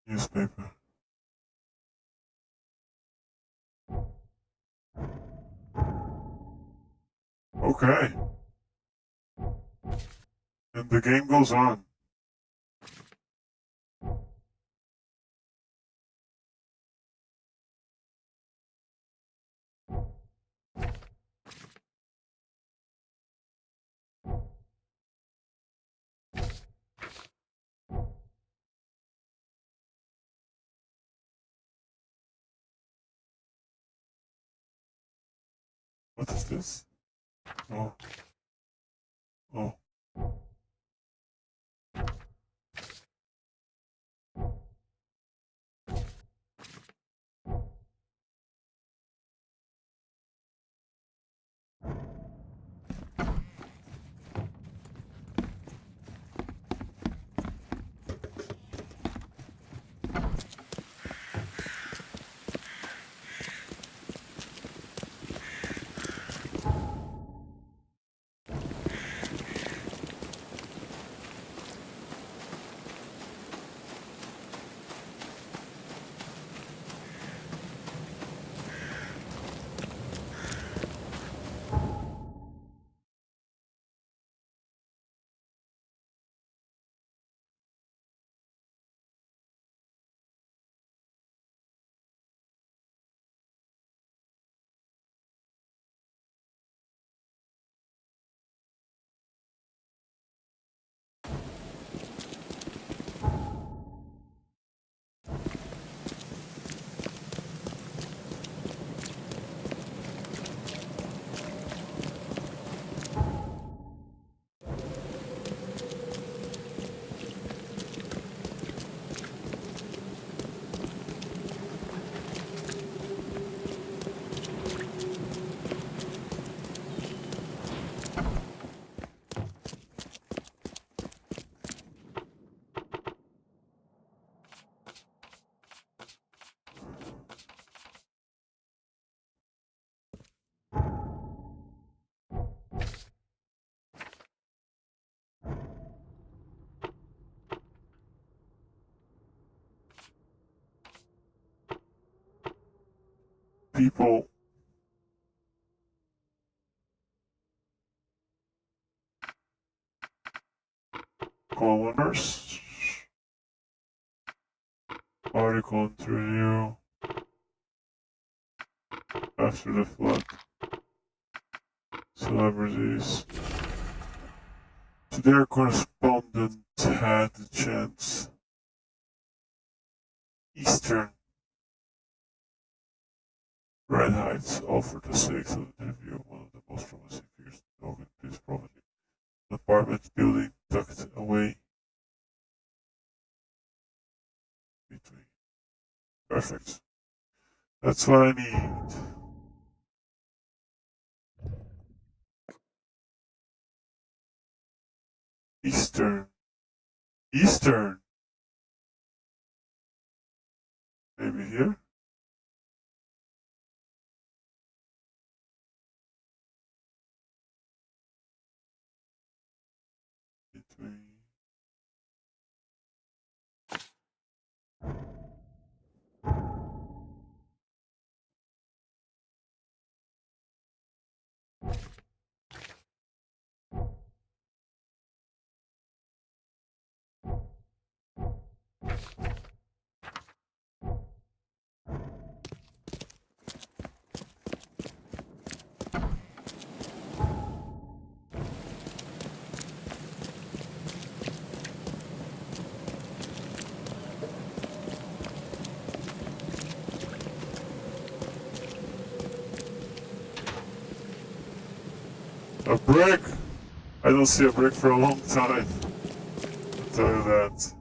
Newspaper. Okay. And the game goes on. What is this? Oh. Oh. People coloners article interview after the flood. celebrities. To their correspondent had the chance. Eastern Red Heights offered a 6 of the interview of one of the most promising figures in the Oakland Police property. An apartment building tucked away between. Perfect. That's what I need. Eastern. Eastern. Maybe here? Between. A brick! I don't see a brick for a long time. I'll tell you that.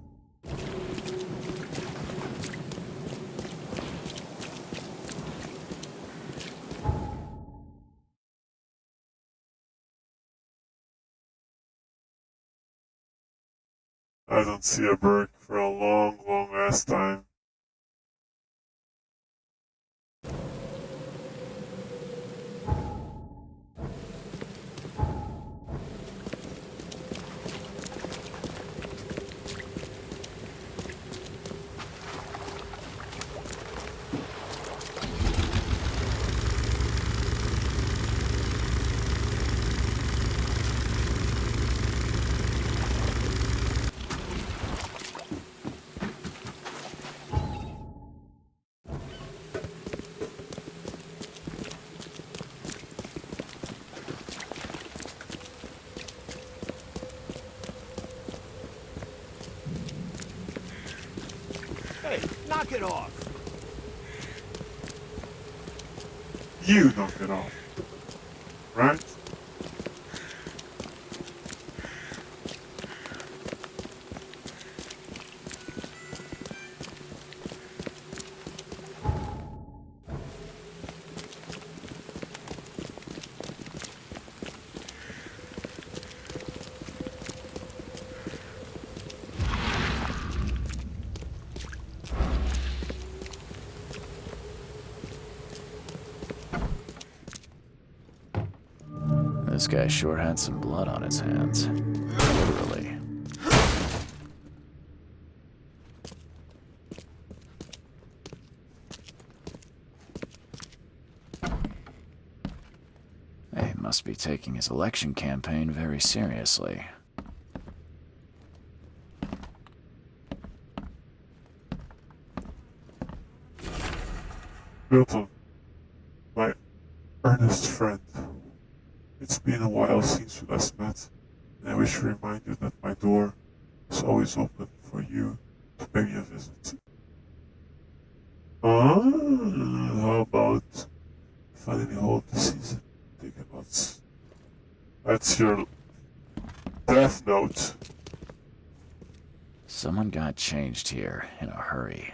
I don't see a brick for a long, long ass time. Hey, knock it off! You knock it off. Right? This guy sure had some blood on his hands. Literally. He must be taking his election campaign very seriously. Milton, my earnest friend. It's been a while since we last met, and I wish to remind you that my door is always open for you to pay me a visit. How about finally hold the season? Think about that's your death note. Someone got changed here in a hurry.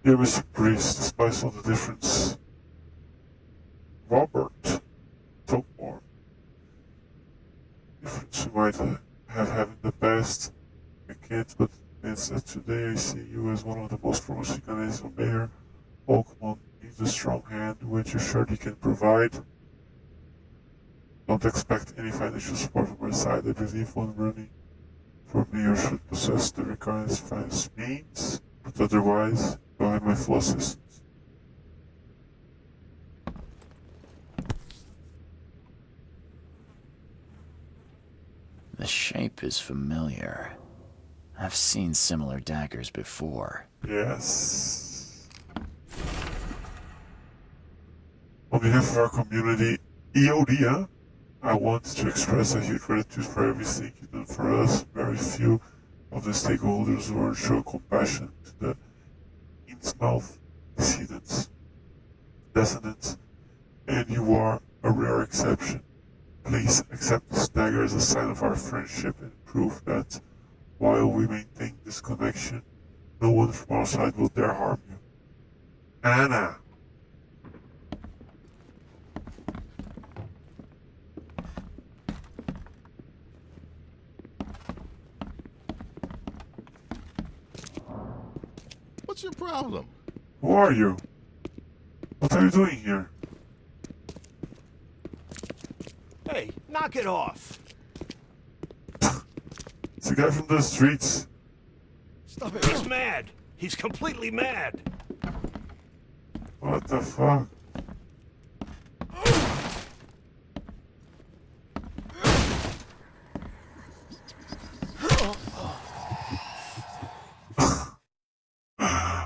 Dear Mr. Priest, despite all the difference, Robert Topmore, difference you might have had in the past, I can't, but it's that today I see you as one of the most promising candidates for mayor. Oakmont needs a strong hand, which you're sure he can provide. Don't expect any financial support from my side. I believe one running for mayor should possess the required finance means, but otherwise, go ahead my full assistance. The shape is familiar. I've seen similar daggers before. Yes. On behalf of our community, EOD, I want to express a huge gratitude for everything you done for us. Very few of the stakeholders who will show compassion to the Innsmouth descendants, and you are a rare exception. Please accept this dagger as a sign of our friendship and proof that, while we maintain this connection, no one from our side will dare harm you. Anna! What's your problem? Who are you? What are you doing here? Hey, knock it off. It's a guy from the streets. Stop it. He's mad. He's completely mad. What the fuck?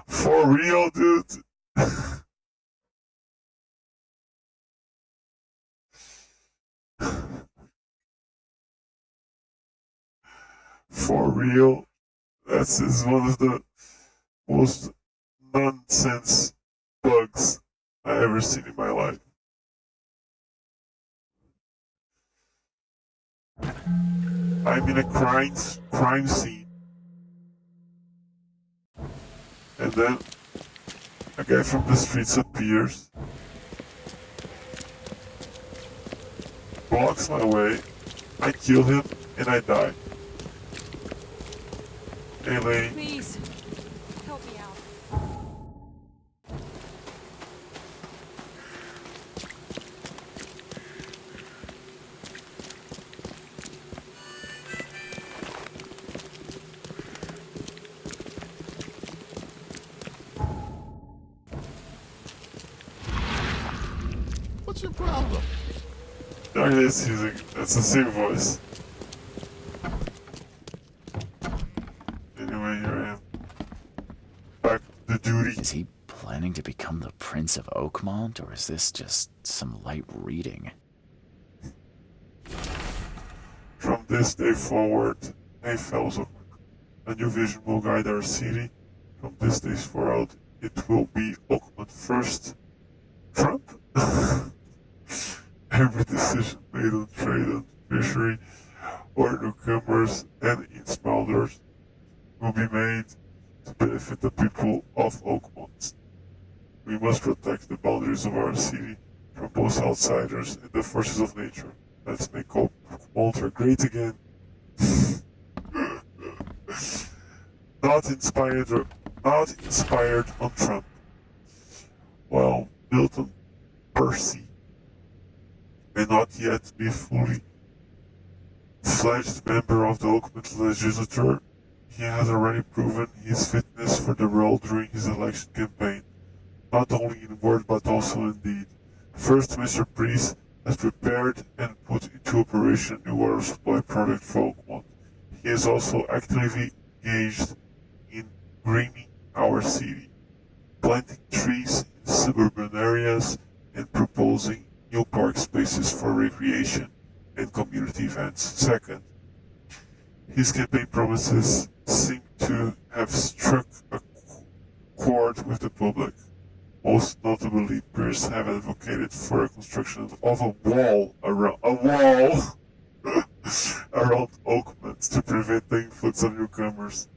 For real, dude? For real? This is one of the most nonsense bugs I ever seen in my life. I'm in a crime scene. And then a guy from the streets appears, blocks my way, I kill him, and I die. Hey, lady. Please, help me out. What's your problem? There it is, that's the same voice. Anyway, here I am. Back to duty. Is he planning to become the Prince of Oakmont, or is this just some light reading? From this day forward, hey fellows, a new vision will guide our city. From this day forward, it will be Oakmont first. Trump? Every decision made on trade and fishery, or newcomers and Innsmouthers, will be made to benefit the people of Oakmont. We must protect the boundaries of our city from both outsiders and the forces of nature. Let's make Oakmont great again. Not inspired on Trump. Well, Milton Percy may not yet be fully fledged member of the Oakmont legislature, he has already proven his fitness for the role during his election campaign, not only in word but also in deed. First, Mr. Priest has prepared and put into operation a new water supply project for Oakmont. He is also actively engaged in greening our city, planting trees in suburban areas and proposing new park spaces for recreation and community events. Second, his campaign promises seem to have struck a chord with the public. Most notably, peers have advocated for a construction of a wall around around Oakmont to prevent the influx of newcomers.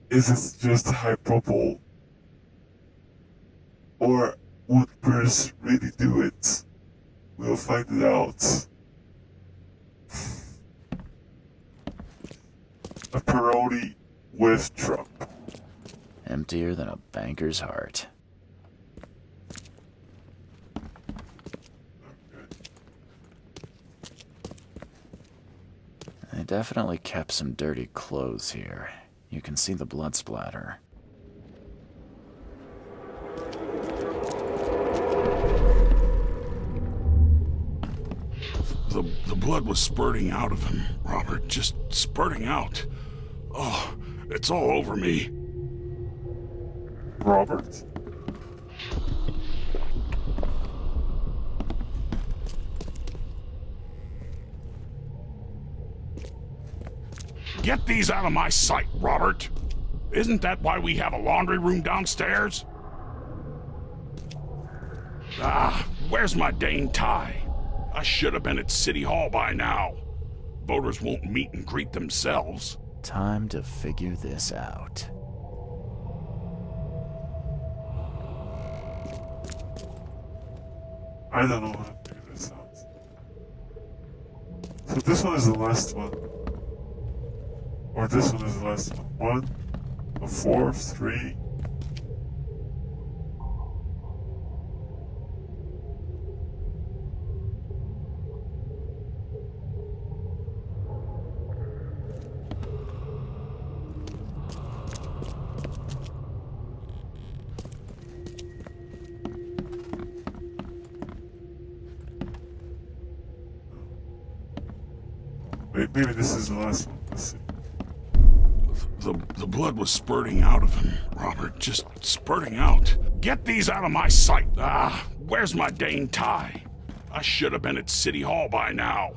Is it just hyperbole, or would peers really do it? We'll find it out. A parody with Trump. Emptier than a banker's heart. They definitely kept some dirty clothes here. You can see the blood splatter. The blood was spurting out of him, Robert. Just spurting out. Oh, it's all over me. Robert? Get these out of my sight, Robert. Isn't that why we have a laundry room downstairs? Ah, where's my dang tie? I should have been at City Hall by now. Voters won't meet and greet themselves. Time to figure this out. I don't know how to figure this out. So this one is the last one. Or this one is the last one. 1, a 4, 3. Wait, maybe this is the last one. Let's see. The blood was spurting out of him, Robert. Just spurting out. Get these out of my sight. Ah, where's my dang tie? I should have been at City Hall by now.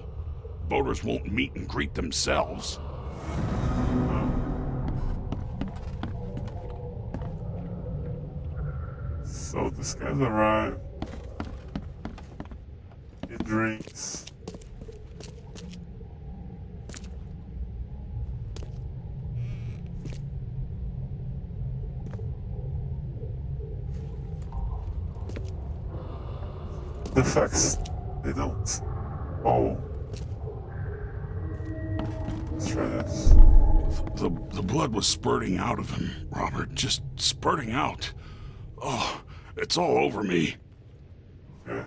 Voters won't meet and greet themselves. So this guy's arrived. He drinks. The facts, they don't. Oh. Let's try this. The blood was spurting out of him, Robert. Just spurting out. Oh, it's all over me. Okay.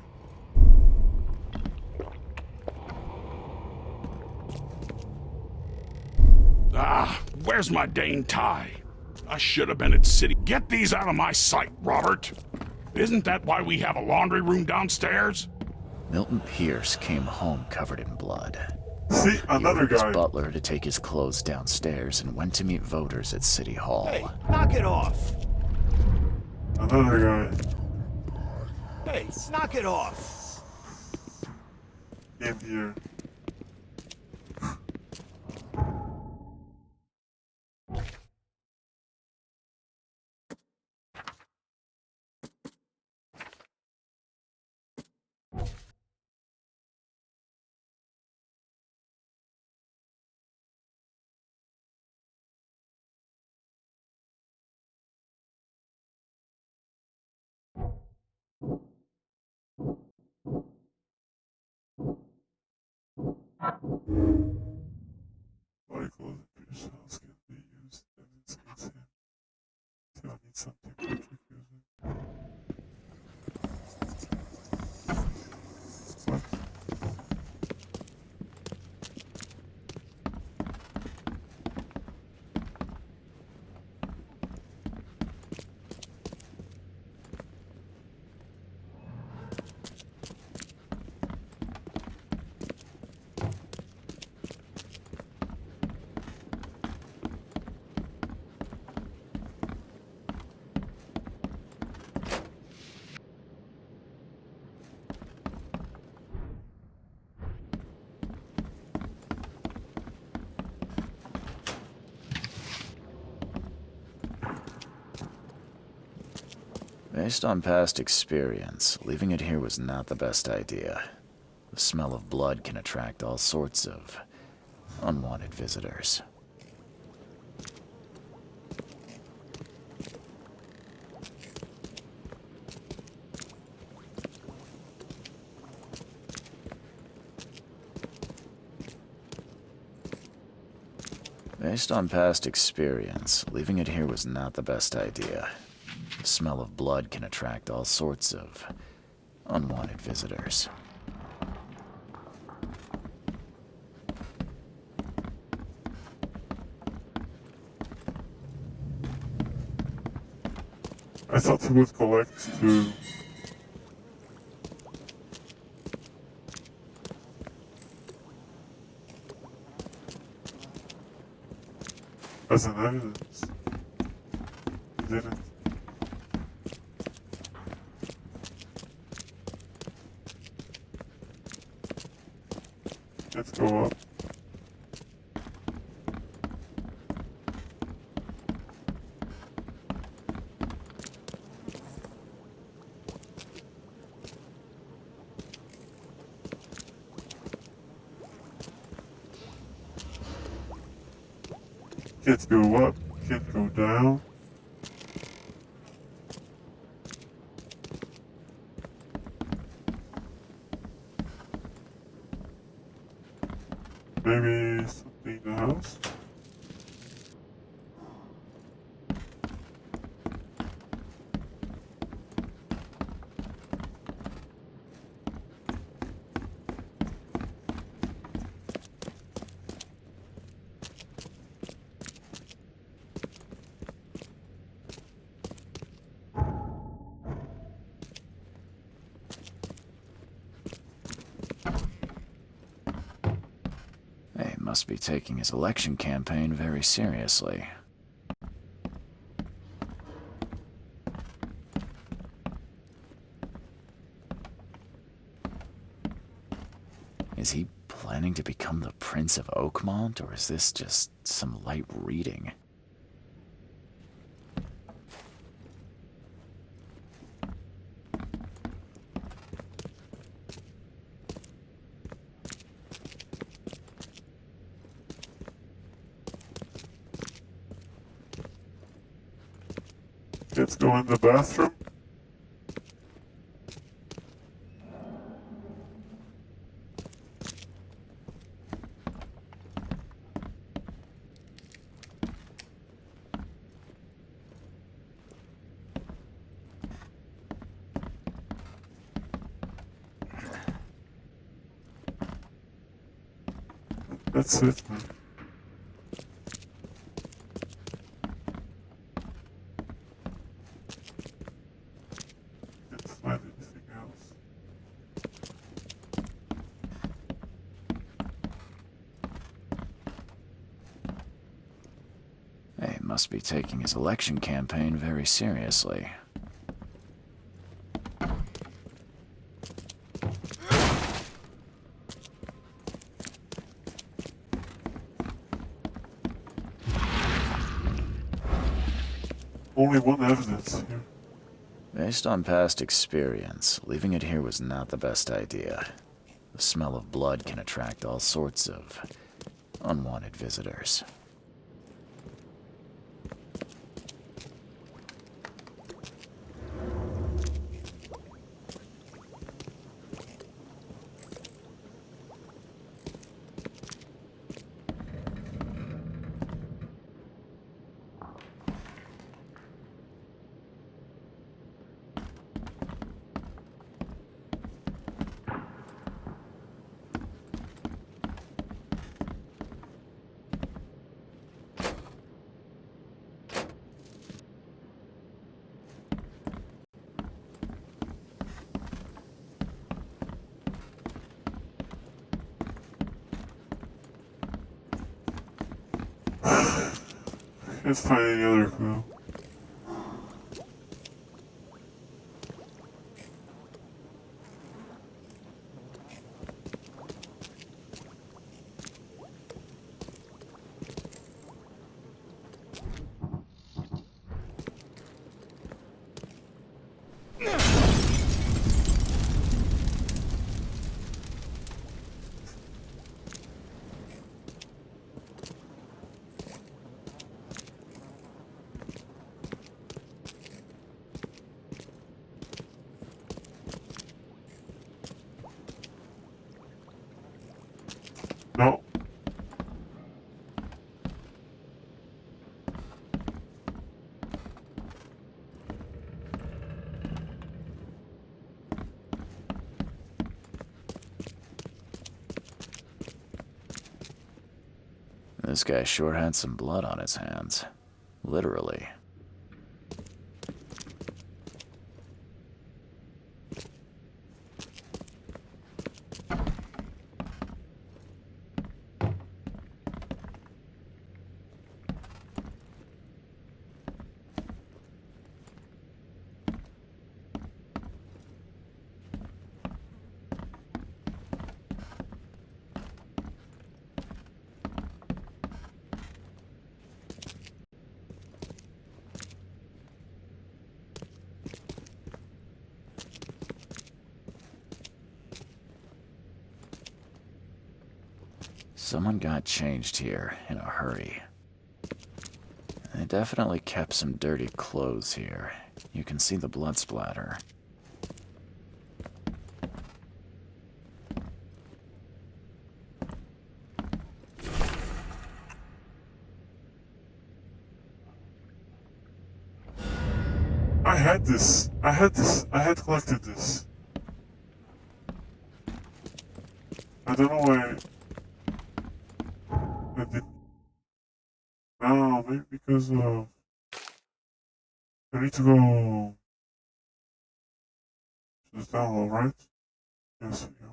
Ah, where's my dang tie? I should have been at City. Get these out of my sight, Robert. Isn't that why we have a laundry room downstairs? Milton Pierce came home covered in blood. See, another He ordered guy. his butler to take his clothes downstairs and went to meet voters at City Hall. Hey, knock it off! Another guy. Hey, knock it off! In here. Body clothes and Pierce house can be used evidence against him. Till I need something to accuse him. What? Based on past experience, leaving it here was not the best idea. The smell of blood can attract all sorts of unwanted visitors. Based on past experience, leaving it here was not the best idea. The smell of blood can attract all sorts of unwanted visitors. I thought he would collect to as an evidence. He didn't. Let's go up. Can't go up, can't go down. Maybe something in the house? He must be taking his election campaign very seriously. Is he planning to become the Prince of Oakmont, or is this just some light reading? Let's go in the bathroom. That's it, man. Can't find anything else. He must be taking his election campaign very seriously. Only one evidence here. Based on past experience, leaving it here was not the best idea. The smell of blood can attract all sorts of unwanted visitors. Can't find any other clue. No. This guy sure had some blood on his hands. Literally. Someone got changed here in a hurry. They definitely kept some dirty clothes here. You can see the blood splatter. I had collected this. I don't know why I didn't. Oh, maybe because I need to go to the town hall, right? Yes, yeah.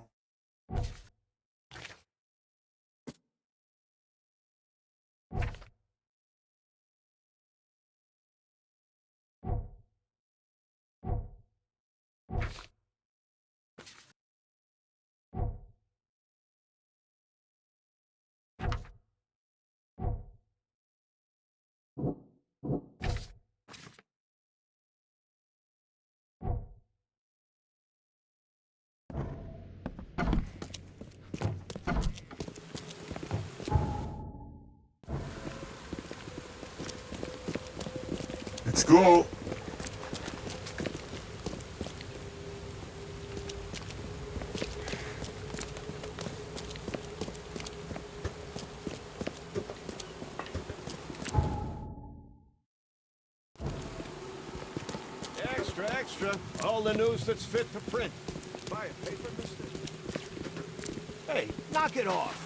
Let's go. Extra, extra. All the news that's fit to print. Buy a paper, mister? Hey, knock it off.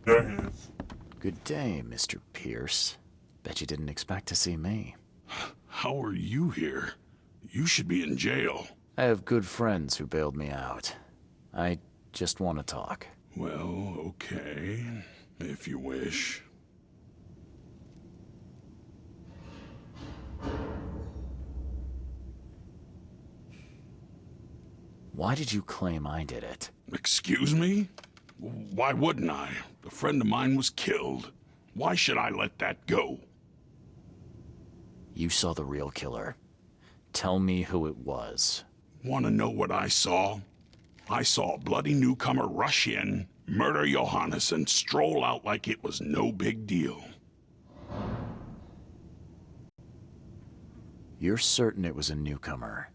There he is. Good day, Mr. Pierce. Bet you didn't expect to see me. How are you here? You should be in jail. I have good friends who bailed me out. I just want to talk. Well, okay, if you wish. Why did you claim I did it? Excuse me? Why wouldn't I? A friend of mine was killed. Why should I let that go? You saw the real killer. Tell me who it was. Want to know what I saw? I saw a bloody newcomer rush in, murder Johannes, and stroll out like it was no big deal. You're certain it was a newcomer.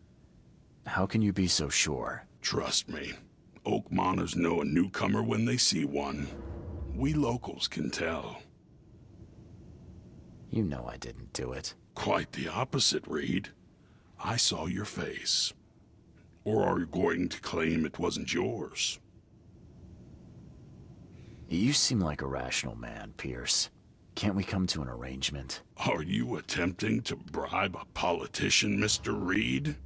How can you be so sure? Trust me. Oakmoners know a newcomer when they see one. We locals can tell. You know I didn't do it. Quite the opposite, Reed. I saw your face. Or are you going to claim it wasn't yours? You seem like a rational man, Pierce. Can't we come to an arrangement? Are you attempting to bribe a politician, Mr. Reed?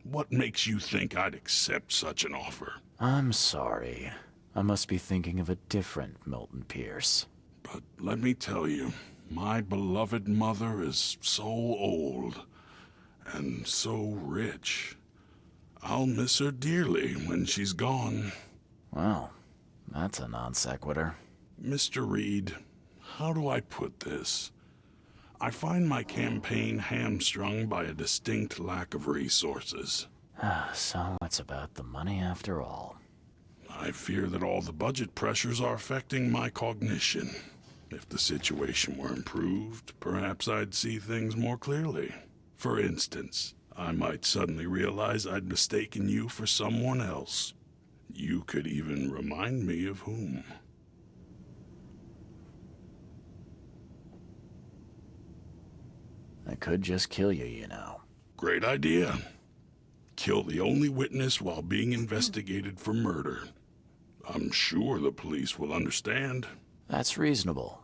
What makes you think I'd accept such an offer? I'm sorry. I must be thinking of a different Milton Pierce. But let me tell you, my beloved mother is so old and so rich. I'll miss her dearly when she's gone. Well, that's a non sequitur. Mr. Reed, how do I put this? I find my campaign hamstrung by a distinct lack of resources. So it's about the money after all. I fear that all the budget pressures are affecting my cognition. If the situation were improved, perhaps I'd see things more clearly. For instance, I might suddenly realize I'd mistaken you for someone else. You could even remind me of whom. I could just kill you, you know. Great idea. Kill the only witness while being investigated for murder. I'm sure the police will understand. That's reasonable.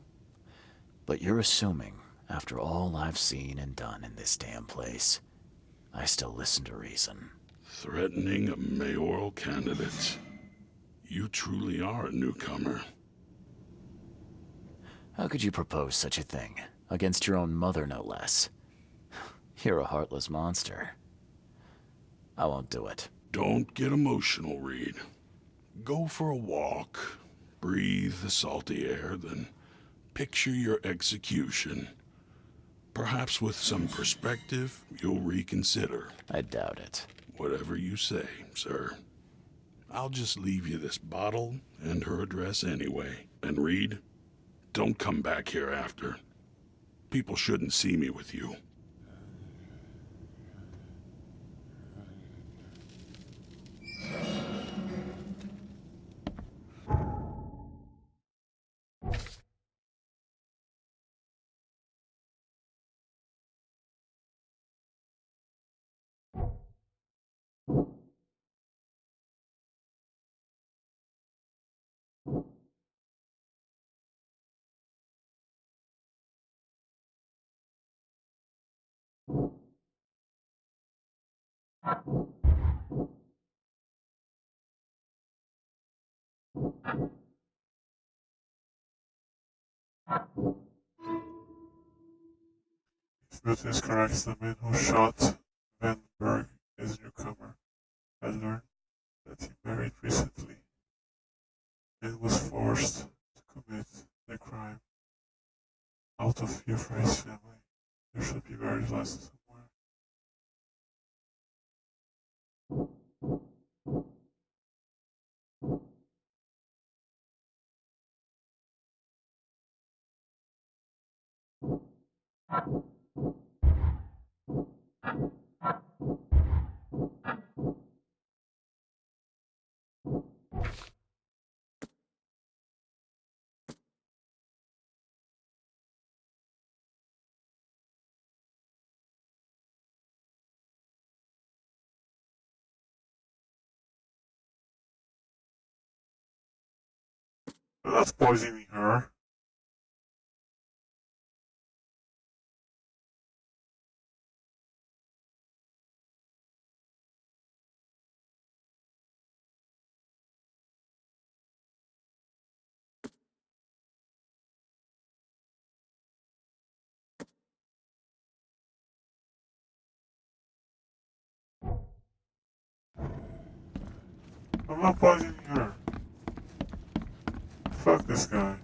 But you're assuming, after all I've seen and done in this damn place, I still listen to reason. Threatening a mayoral candidate. You truly are a newcomer. How could you propose such a thing? Against your own mother, no less. You're a heartless monster. I won't do it. Don't get emotional, Reed. Go for a walk, breathe the salty air, then picture your execution. Perhaps with some perspective, you'll reconsider. I doubt it. Whatever you say, sir. I'll just leave you this bottle and her address anyway. And Reed, don't come back here after. People shouldn't see me with you. If Booth is correct, the man who shot Van Berg is a newcomer. I learned that he married recently and was forced to commit the crime out of fear for his family. There should be buried lessons somewhere. But that's poisoning her. I'm not poisoning her. Fuck this guy.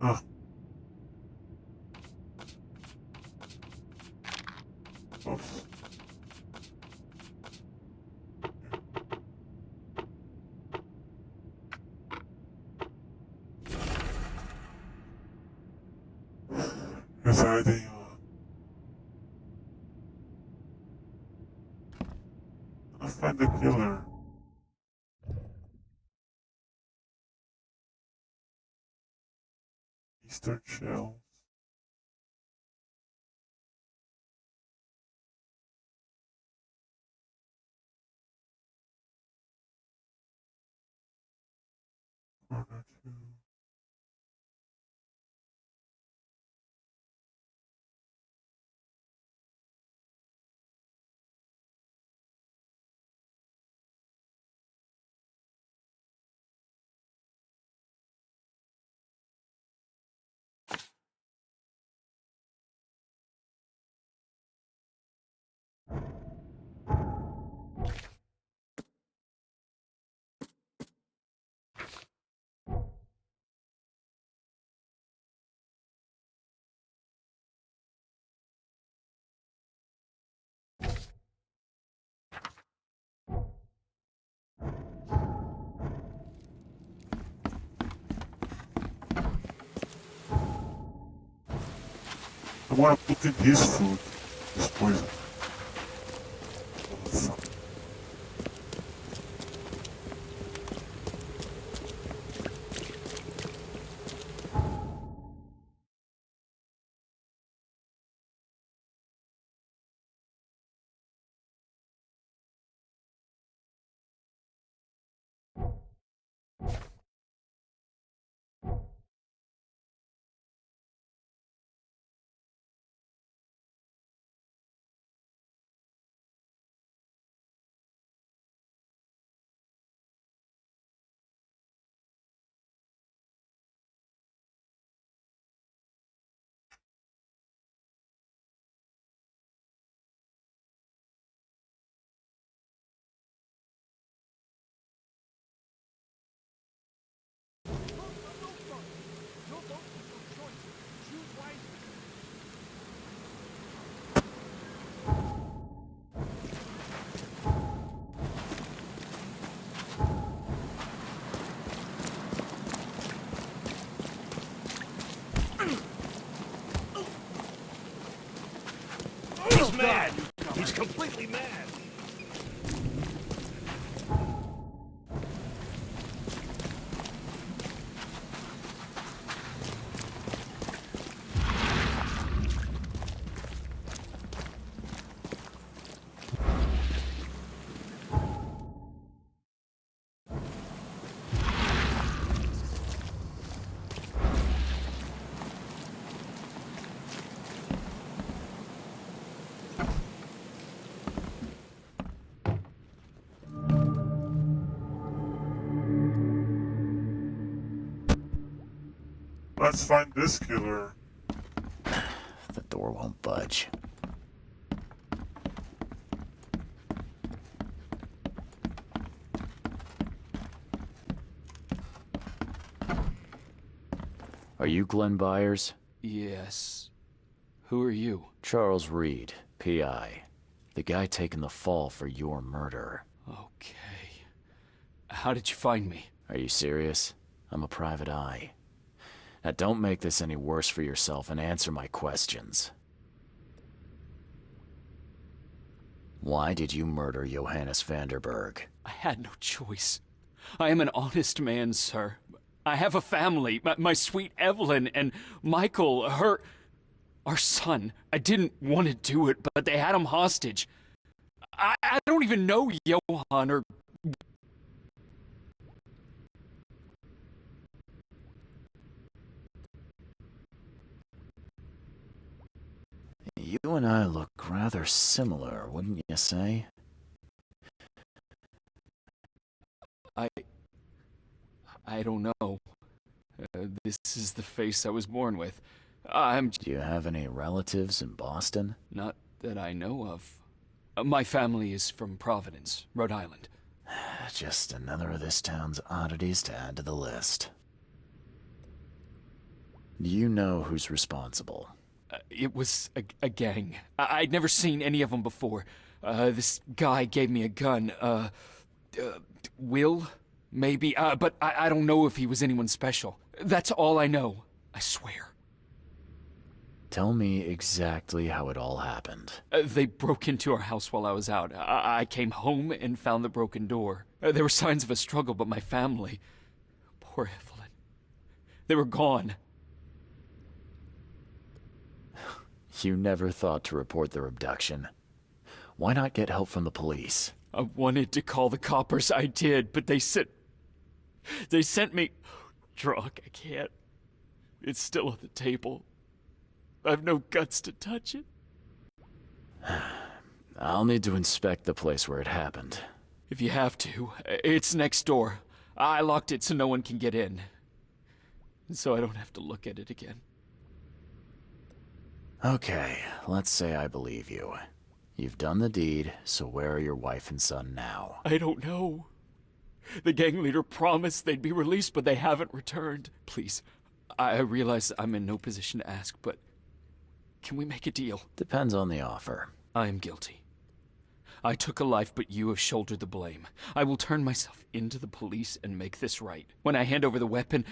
Oh. Oops. He's hiding on. I'll find the killer. Eastern shells. Corner two. I want to put in his food. This poison. Motherfucker. mad. He's completely mad. Let's find this killer. The door won't budge. Are you Glenn Byers? Yes. Who are you? Charles Reed, P.I. The guy taking the fall for your murder. Okay. How did you find me? Are you serious? I'm a private eye. Now don't make this any worse for yourself and answer my questions. Why did you murder Johannes Vanderberg? I had no choice. I am an honest man, sir. I have a family. My sweet Evelyn and Michael, our son. I didn't want to do it, but they had him hostage. I don't even know Johann or... You and I look rather similar, wouldn't you say? I don't know. This is the face I was born with. Do you have any relatives in Boston? Not that I know of. My family is from Providence, Rhode Island. Just another of this town's oddities to add to the list. Do you know who's responsible? It was a gang. I'd never seen any of them before. This guy gave me a gun. Will? Maybe. But I don't know if he was anyone special. That's all I know. I swear. Tell me exactly how it all happened. They broke into our house while I was out. I came home and found the broken door. There were signs of a struggle, but my family... Poor Evelyn. They were gone. You never thought to report their abduction. Why not get help from the police? I wanted to call the coppers, I did, but they sent me drunk. I can't. It's still on the table. I've no guts to touch it. I'll need to inspect the place where it happened. If you have to, it's next door. I locked it so no one can get in. So I don't have to look at it again. Okay, let's say I believe you. You've done the deed, so where are your wife and son now? I don't know. The gang leader promised they'd be released, but they haven't returned. Please, I realize I'm in no position to ask, but can we make a deal? Depends on the offer. I am guilty. I took a life, but you have shouldered the blame. I will turn myself into the police and make this right. When I hand over the weapon,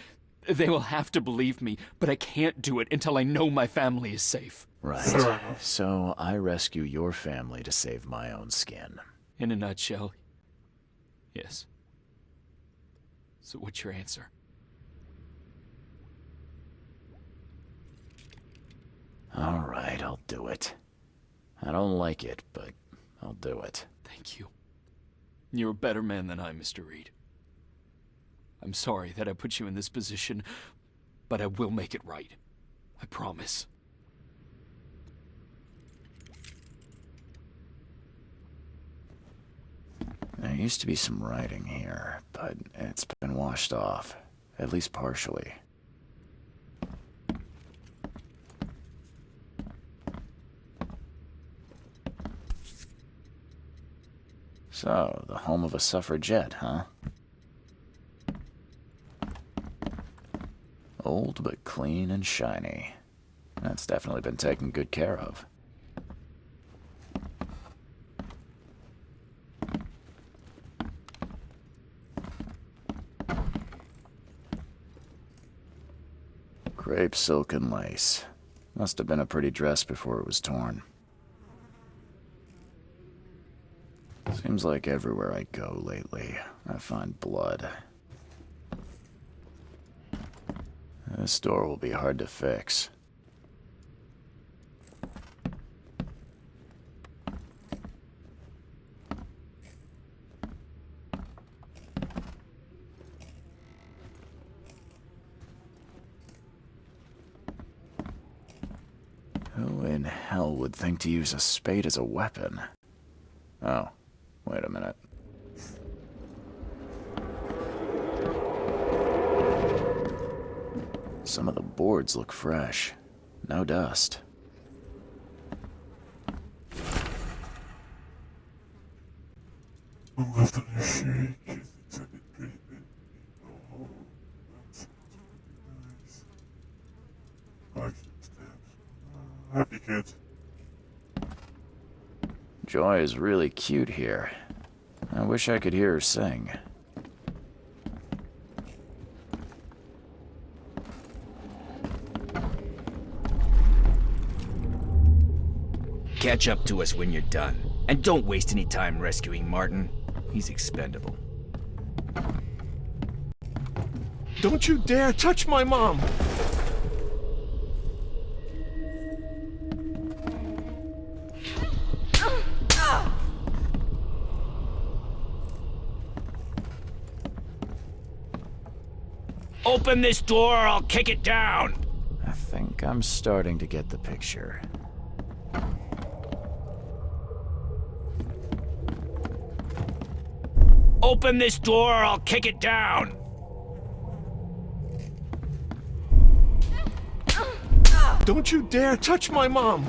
they will have to believe me, but I can't do it until I know my family is safe. Right. So I rescue your family to save my own skin. In a nutshell, yes. So what's your answer? All right, I'll do it. I don't like it, but I'll do it. Thank you. You're a better man than I, Mr. Reed. I'm sorry that I put you in this position, but I will make it right. I promise. There used to be some writing here, but it's been washed off, at least partially. So, the home of a suffragette, huh? Old but clean and shiny. That's definitely been taken good care of. Crepe silk and lace. Must have been a pretty dress before it was torn. Seems like everywhere I go lately, I find blood. This door will be hard to fix. Who in hell would think to use a spade as a weapon? Oh, wait a minute. Some of the boards look fresh. No dust. I'm left on your shake. It's a bit pretty bit. Oh, that's nice. Parking steps. Happy kid. Joy is really cute here. I wish I could hear her sing. Catch up to us when you're done. And don't waste any time rescuing Martin. He's expendable. Don't you dare touch my mom! Open this door or I'll kick it down! I think I'm starting to get the picture. Open this door or I'll kick it down! Don't you dare touch my mom!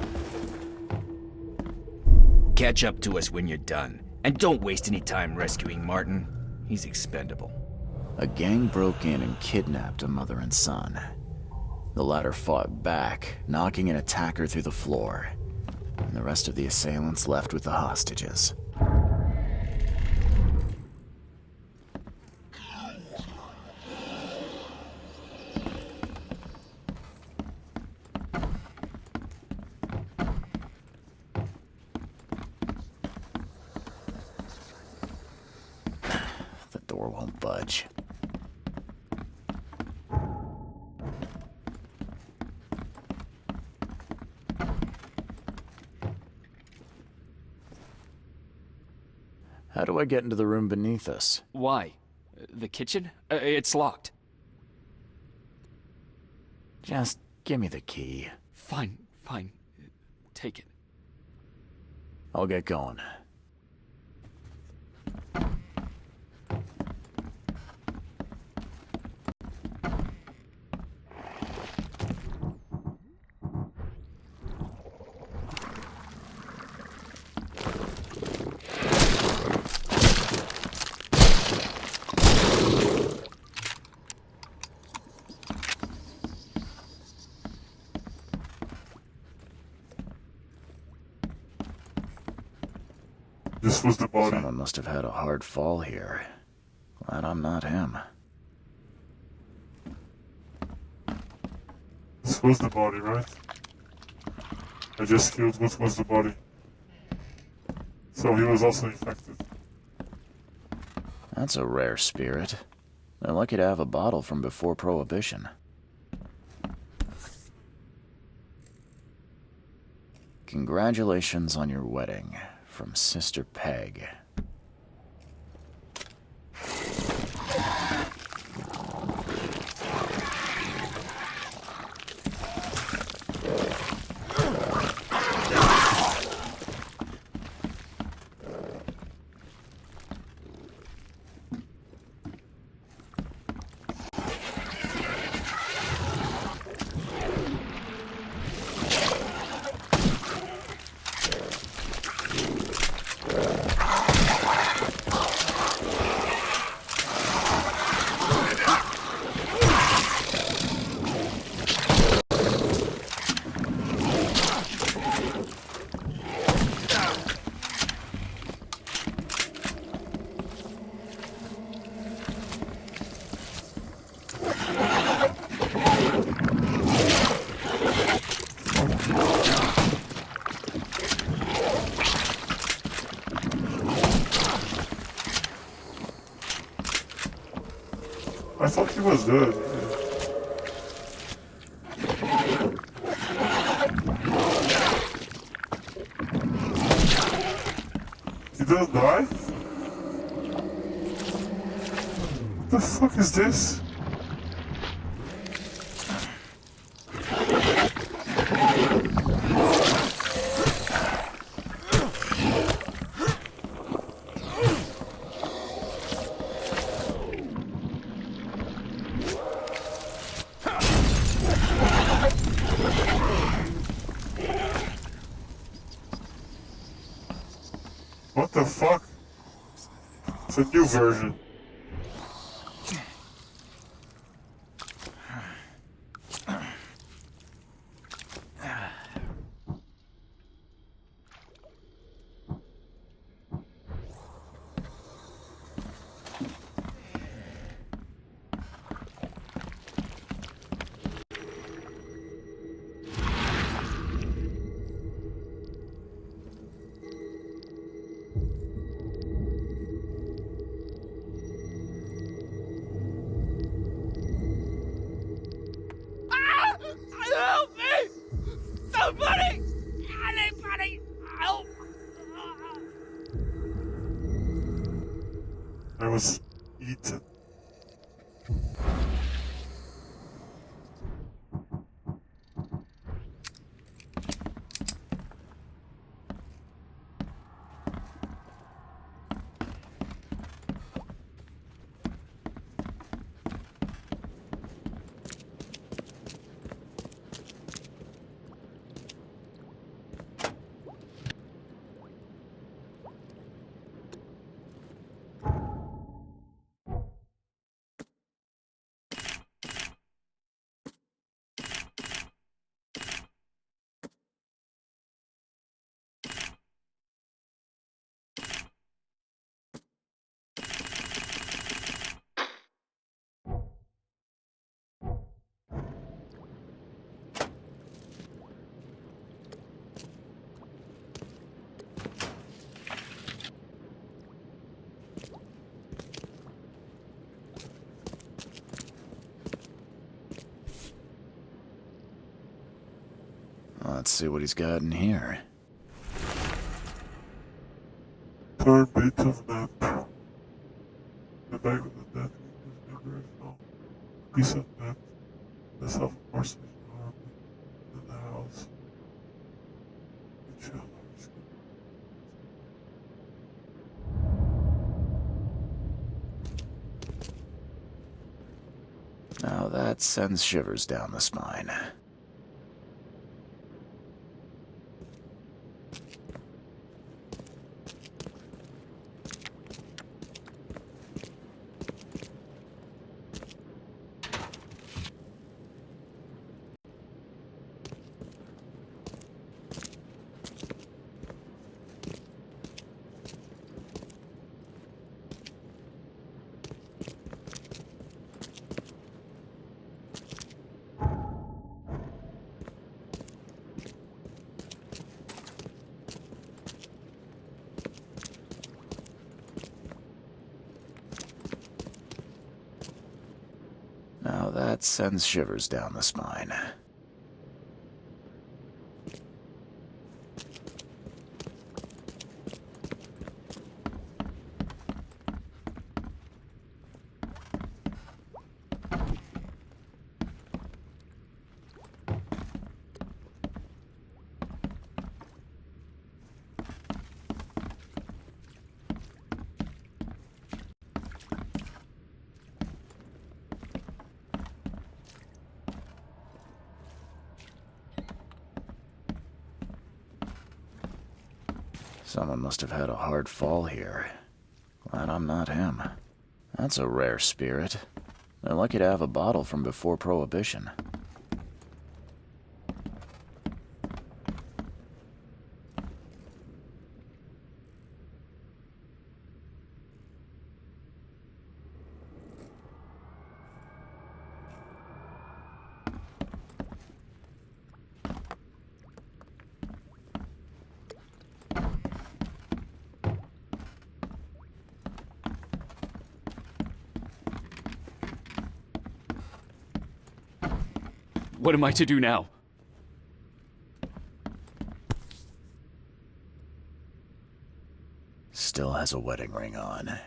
Catch up to us when you're done. And don't waste any time rescuing Martin. He's expendable. A gang broke in and kidnapped a mother and son. The latter fought back, knocking an attacker through the floor. And the rest of the assailants left with the hostages. The door won't budge. How do I get into the room beneath us? Why? The kitchen? It's locked. Just give me the key. Fine, fine. Take it. I'll get going. This was the body. Someone must have had a hard fall here. Glad I'm not him. This was the body, right? I just killed what was the body. So he was also infected. That's a rare spirit. They're lucky to have a bottle from before Prohibition. Congratulations on your wedding, from Sister Peg. I thought he was dead. He doesn't die? What the fuck is this? What the fuck? It's a new version. Help me! Somebody! Anybody! Help! I was eaten. Let's see what he's got in here. Turn bit of map. The back of the dead was never found. A piece of map. The South Parsonage Army in the house. Which Now that sends shivers down the spine. Now that sends shivers down the spine. Someone must have had a hard fall here. Glad I'm not him. That's a rare spirit. They're lucky to have a bottle from before Prohibition. What am I to do now? Still has a wedding ring on.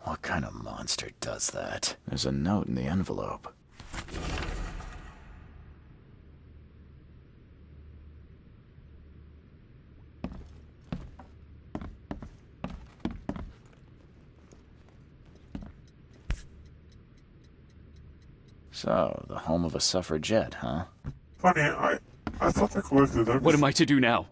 What kind of monster does that? There's a note in the envelope. So, the home of a suffragette, huh? Funny, I thought I collected everything. What am I to do now?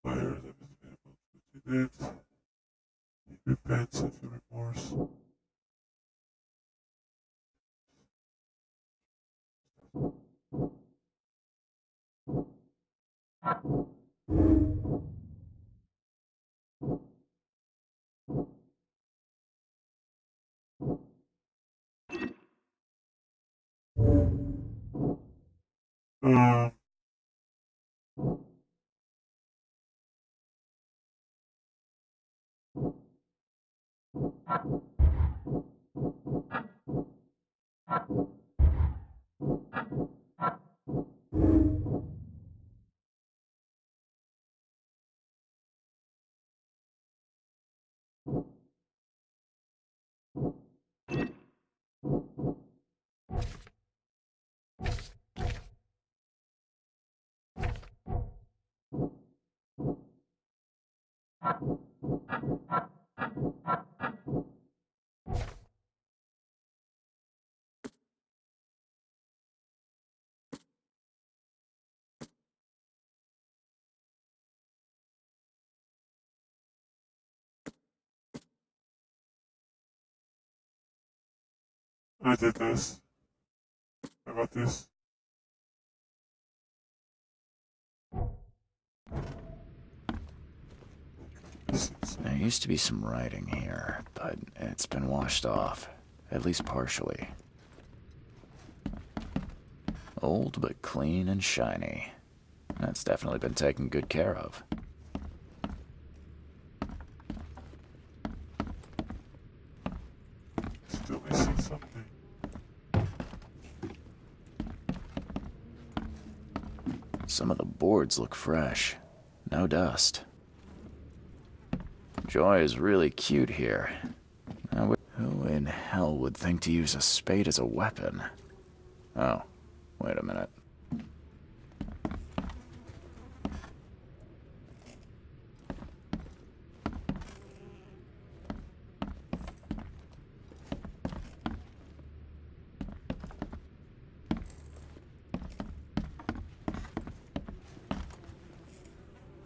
Fire that is available to did. He repents and feel remorse. Um, I did this. I got this. There used to be some writing here, but it's been washed off, at least partially. Old but clean and shiny. That's definitely been taken good care of. Still missing something. Some of the boards look fresh. No dust. Joy is really cute here. Who in hell would think to use a spade as a weapon? Oh, wait a minute.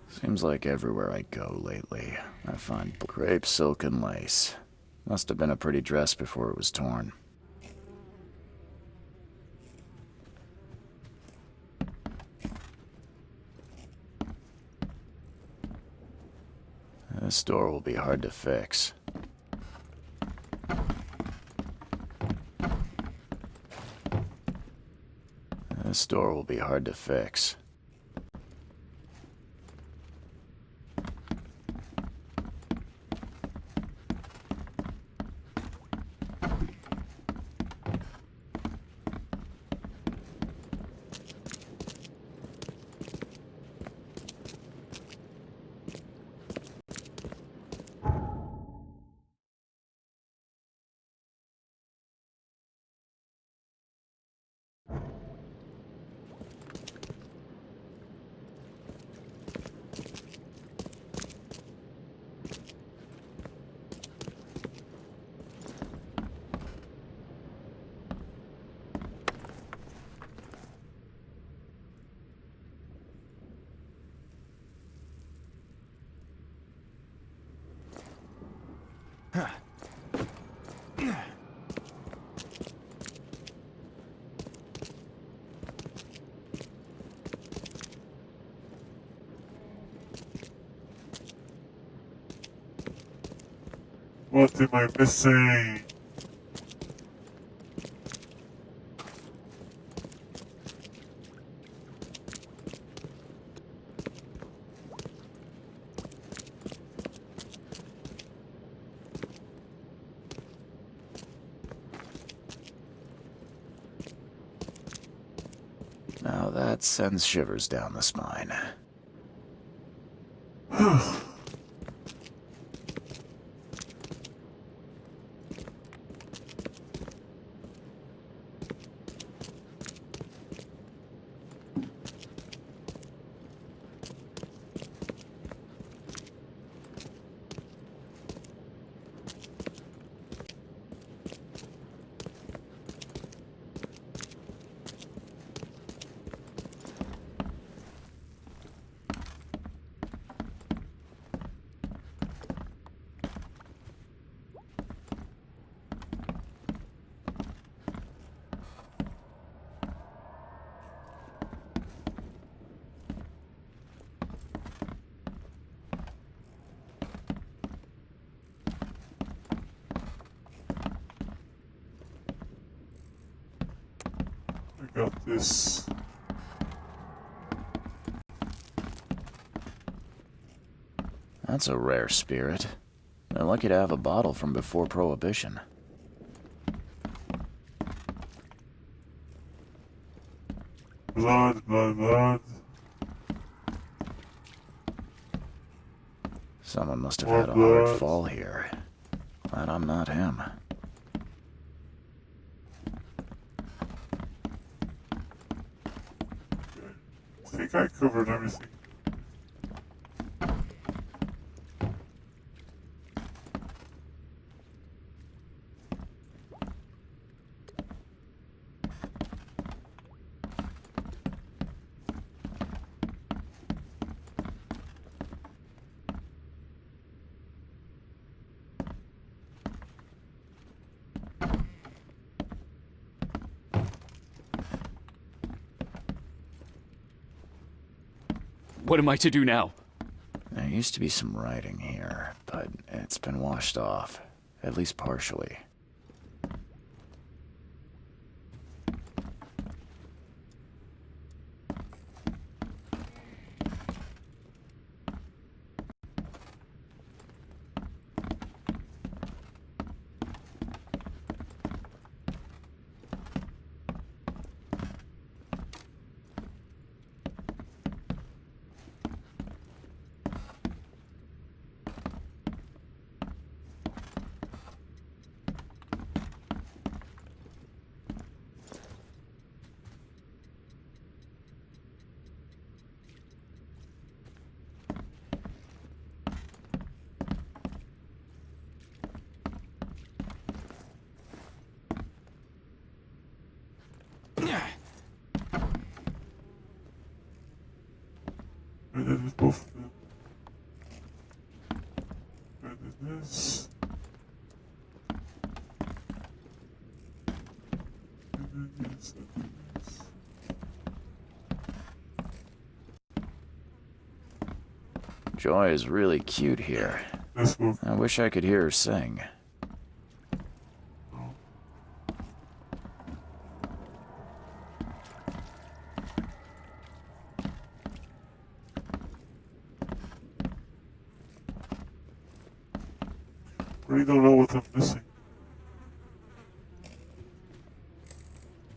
Seems like everywhere I go lately, I find crepe, silk, and lace. Must have been a pretty dress before it was torn. This door will be hard to fix. This door will be hard to fix. What am I missing? That sends shivers down the spine. I got this. That's a rare spirit. They're lucky to have a bottle from before Prohibition. Blood, blood, blood. Someone must have More had a hard blood. fall here. Glad I'm not him. I think I covered everything. What am I to do now? There used to be some writing here, but it's been washed off. At least partially. I did both of them. I did this. And then this, and then this. Joy is really cute here. I wish I could hear her sing. Really don't know what I'm missing.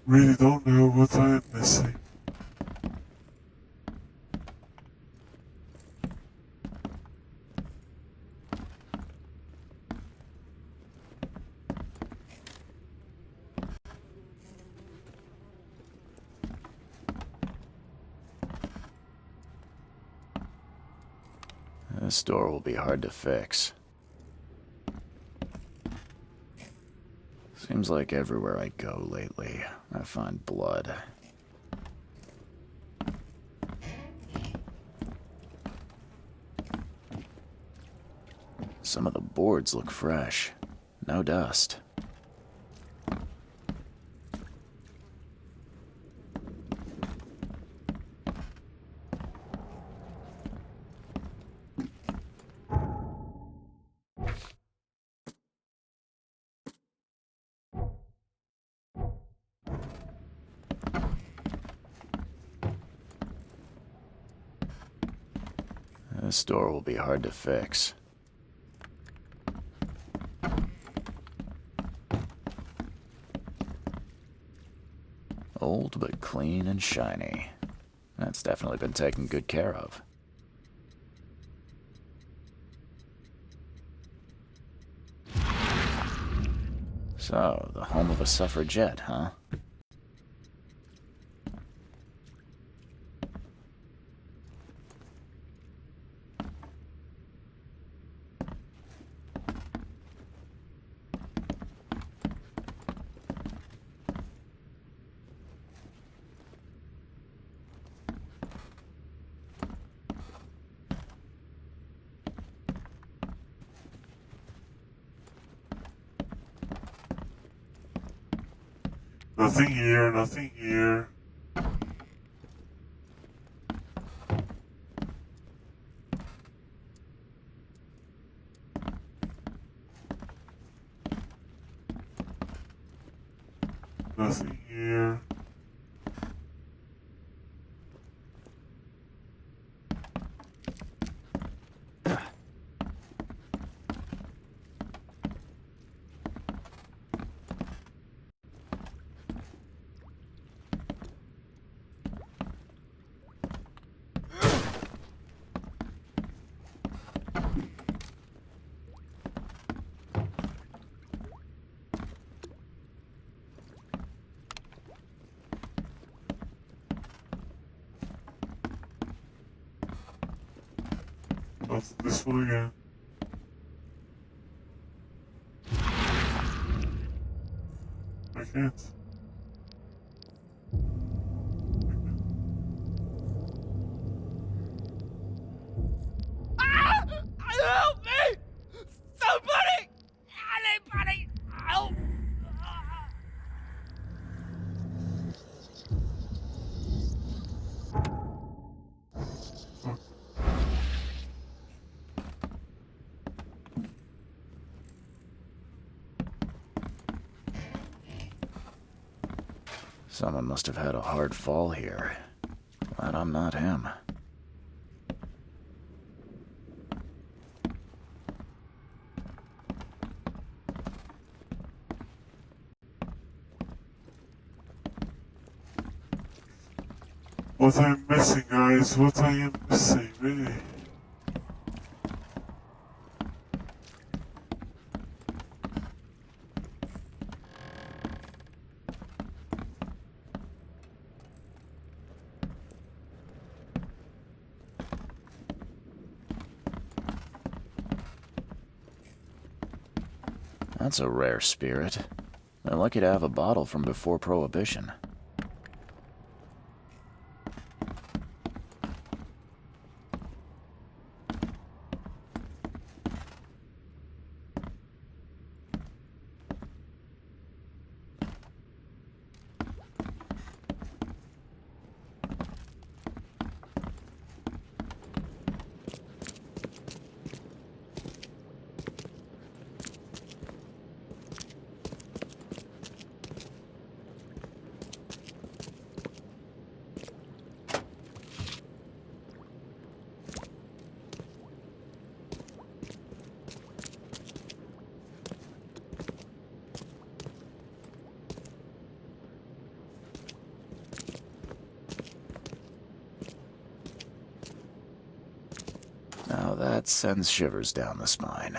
Really don't know what I am missing. This door will be hard to fix. Seems like everywhere I go lately, I find blood. Some of the boards look fresh. No dust. This door will be hard to fix. Old but clean and shiny. That's definitely been taken good care of. So, the home of a suffragette, huh? Nothing here, nothing here. Nothing here. What's this one again? I can't. Help me! Somebody! Anybody! Help! Someone must have had a hard fall here. Glad I'm not him. What I'm missing, guys, what I am missing, really. That's a rare spirit. They're lucky to have a bottle from before Prohibition. Now that sends shivers down the spine.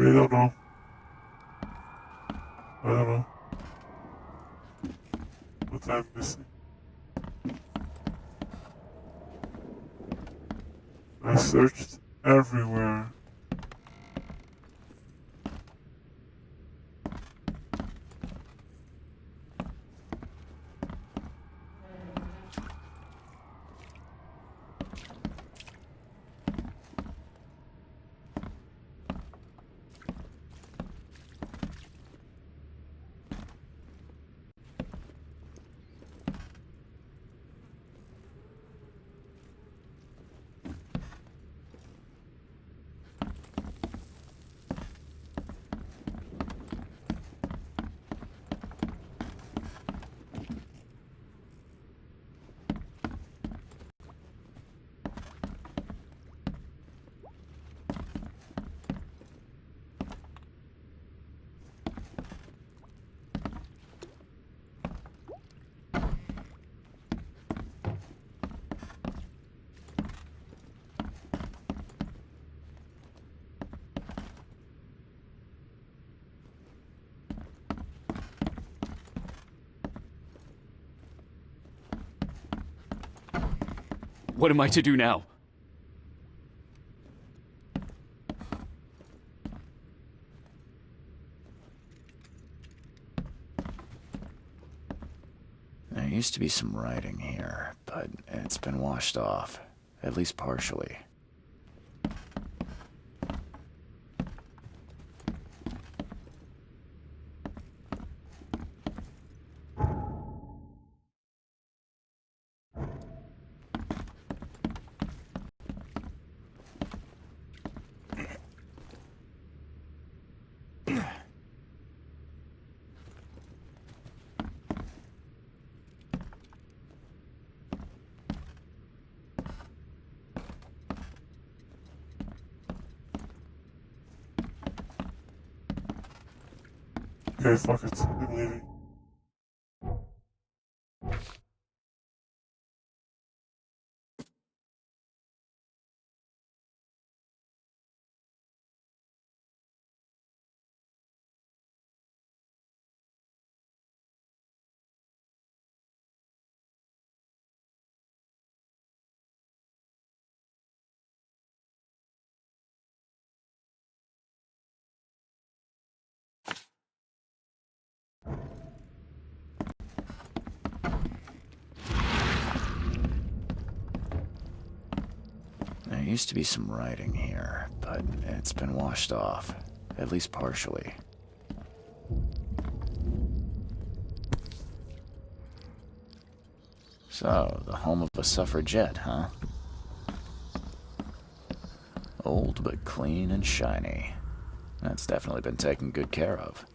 really don't know. I don't know. What I'm missing. I searched everywhere. What am I to do now? There used to be some writing here, but it's been washed off, at least partially. Okay, fuck it. I'm leaving. There used to be some writing here, but it's been washed off, at least partially. So, the home of a suffragette, huh? Old but clean and shiny. That's definitely been taken good care of.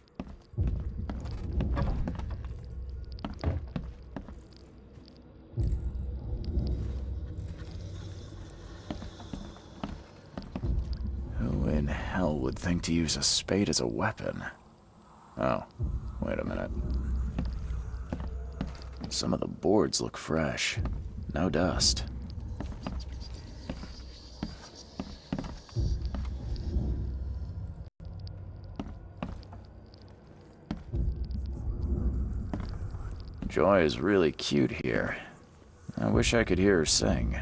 Who in hell would think to use a spade as a weapon? Oh, wait a minute. Some of the boards look fresh. No dust. Joy is really cute here. I wish I could hear her sing.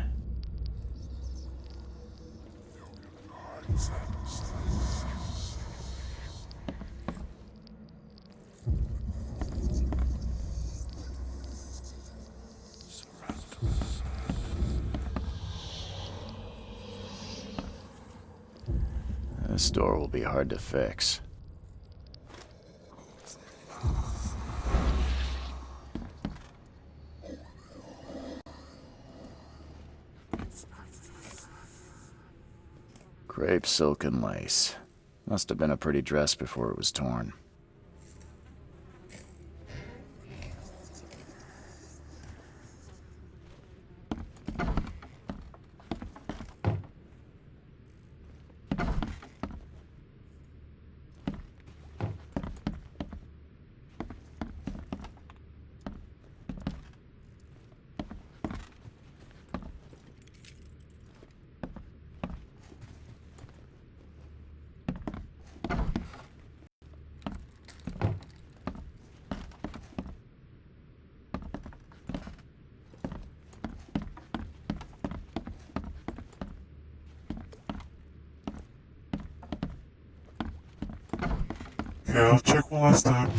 This door will be hard to fix. Crepe silk and lace. Must have been a pretty dress before it was torn. Okay, I'll check one last time.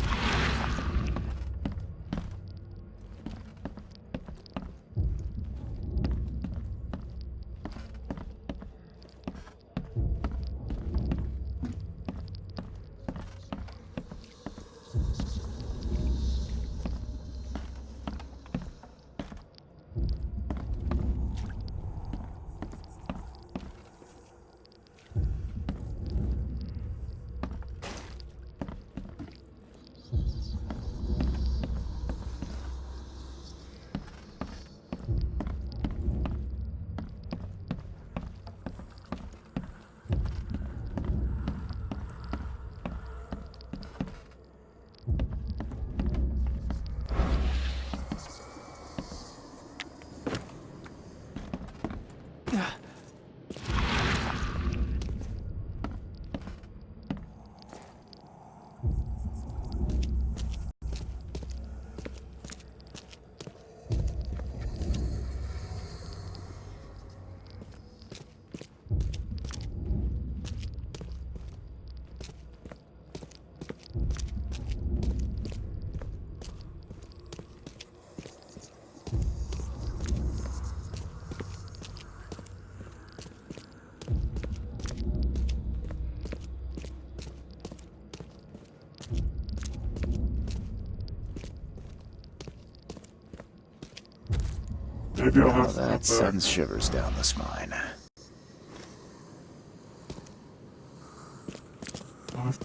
Maybe I'll have to that sends shivers down the spine.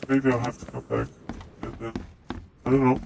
Maybe I'll have to come back and then, I don't know.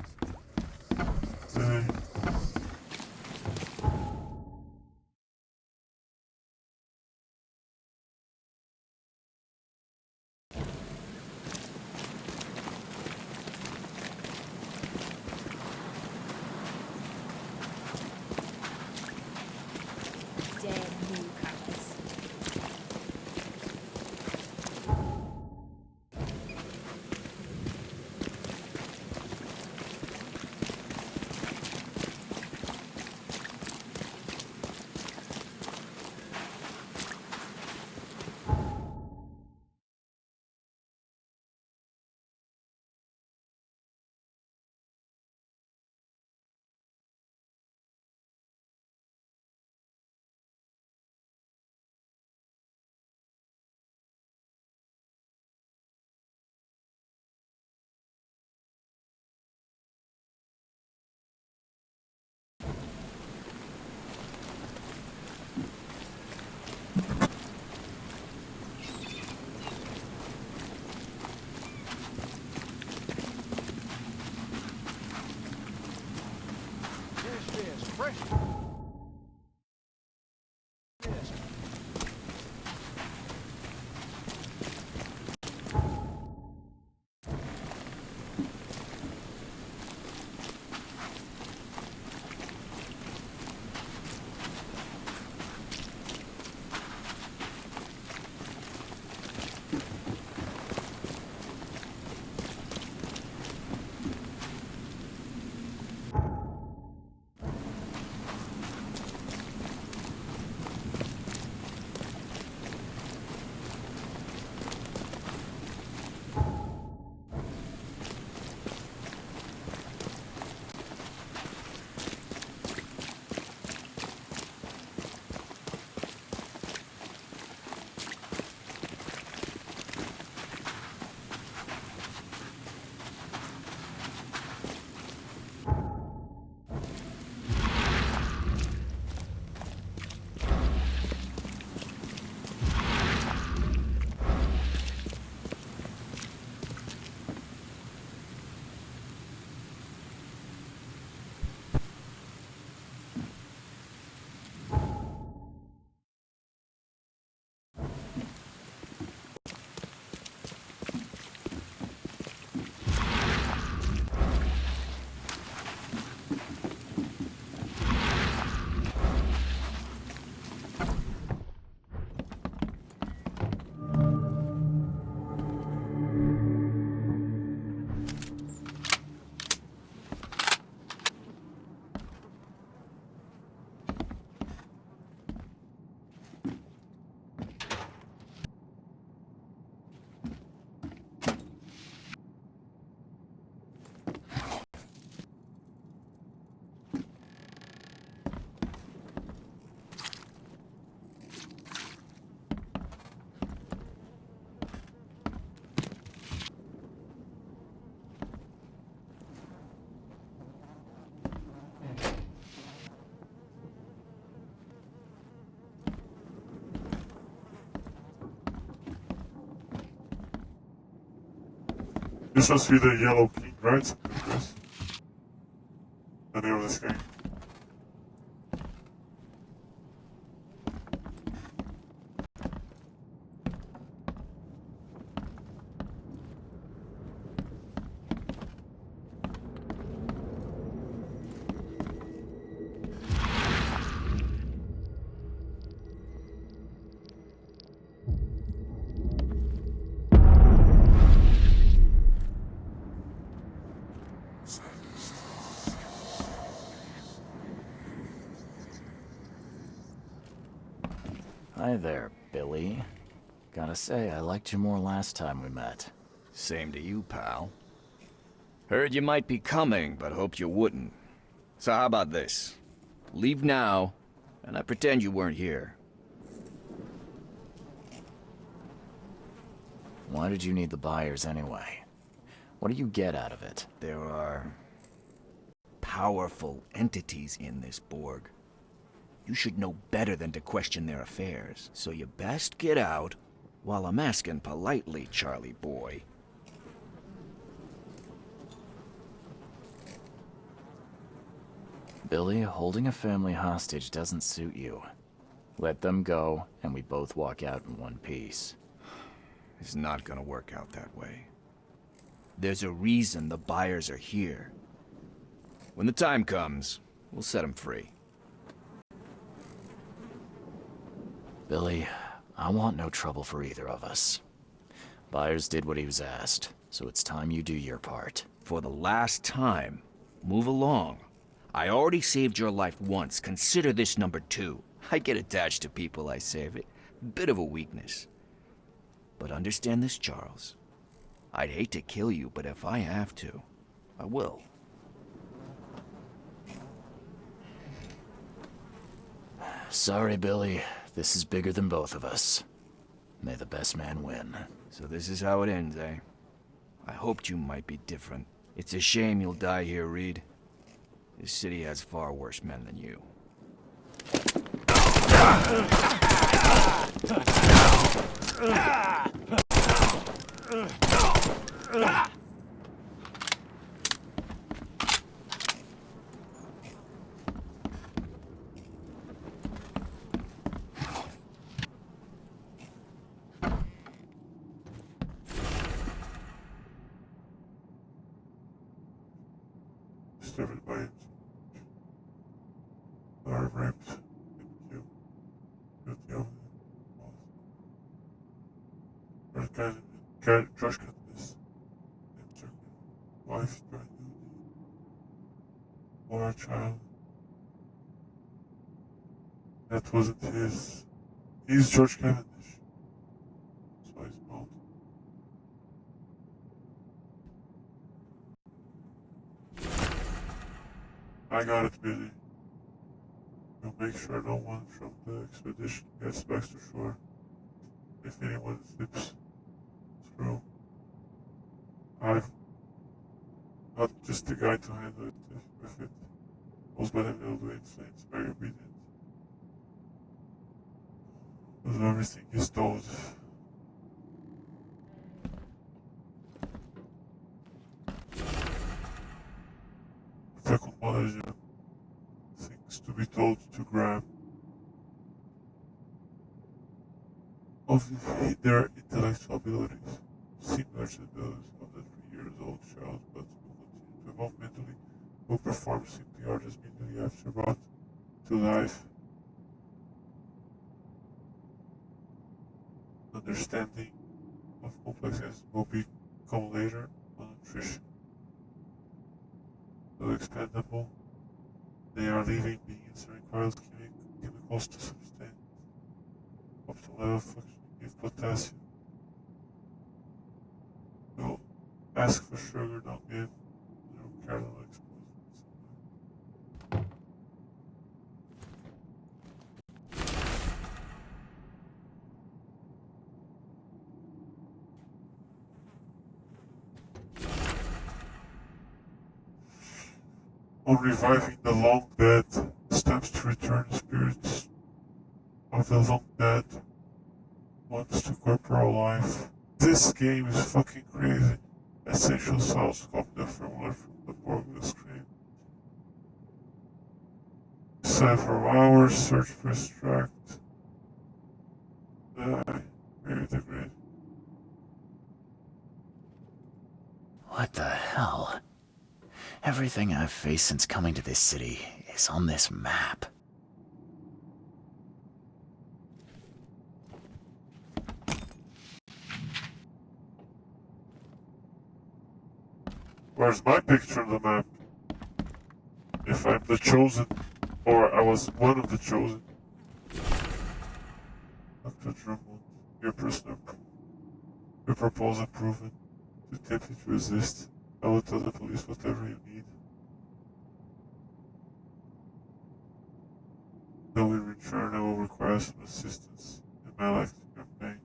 This must be the Yellow King, right? Yes. The name of this game. Hi there, Billy. Gotta say, I liked you more last time we met. Same to you, pal. Heard you might be coming, but hoped you wouldn't. So how about this? Leave now, and I pretend you weren't here. Why did you need the buyers anyway? What do you get out of it? There are powerful entities in this Borg. You should know better than to question their affairs, so you best get out while I'm asking politely, Charlie boy. Billy, holding a family hostage doesn't suit you. Let them go, and we both walk out in one piece. It's not gonna work out that way. There's a reason the buyers are here. When the time comes, we'll set them free. Billy, I want no trouble for either of us. Byers did what he was asked, so it's time you do your part. For the last time, move along. I already saved your life once. Consider this number 2. I get attached to people I save. It bit of a weakness. But understand this, Charles. I'd hate to kill you, but if I have to, I will. Sorry, Billy. This is bigger than both of us. May the best man win. So this is how it ends, eh? I hoped you might be different. It's a shame you'll die here, Reed. This city has far worse men than you. Disturbed by it. Are raped and killed. Guilty of it. Josh Katniss. Wife tried to or a child. That wasn't his. He's George Cavendish. So he's bald. I got it, Billy. We'll make sure no one from the expedition gets back to shore. If anyone slips through, I've not just the guy to handle it with it. Most by the middle way, it's very obedient. With everything he's told. Second Malaysia. Things to be told to grab. Of their intellectual abilities, similar to those of the 3-year-old child, but will continue to evolve mentally, will perform simply or just immediately after brought to life. Understanding of complexes will become later malnutrition. Though expendable, they are living beings and requires chemicals to sustain optimal level of function. Give potassium. Don't ask for sugar, don't give. No carnal exposure. On reviving the long dead, steps to return spirits of the long dead ones to corporal life. This game is fucking crazy. Essential sauce, copy the formula from the burger screen. Several hours, search for extract. Maybe the grid. What the hell? Everything I've faced since coming to this city is on this map. Where's my picture on the map? If I'm the chosen, or I was one of the chosen. Dr. Drummond, your prisoner. Your proposal proven. Too tempting to resist. I will tell the police whatever you need. Though in return I will require some assistance in my life campaign.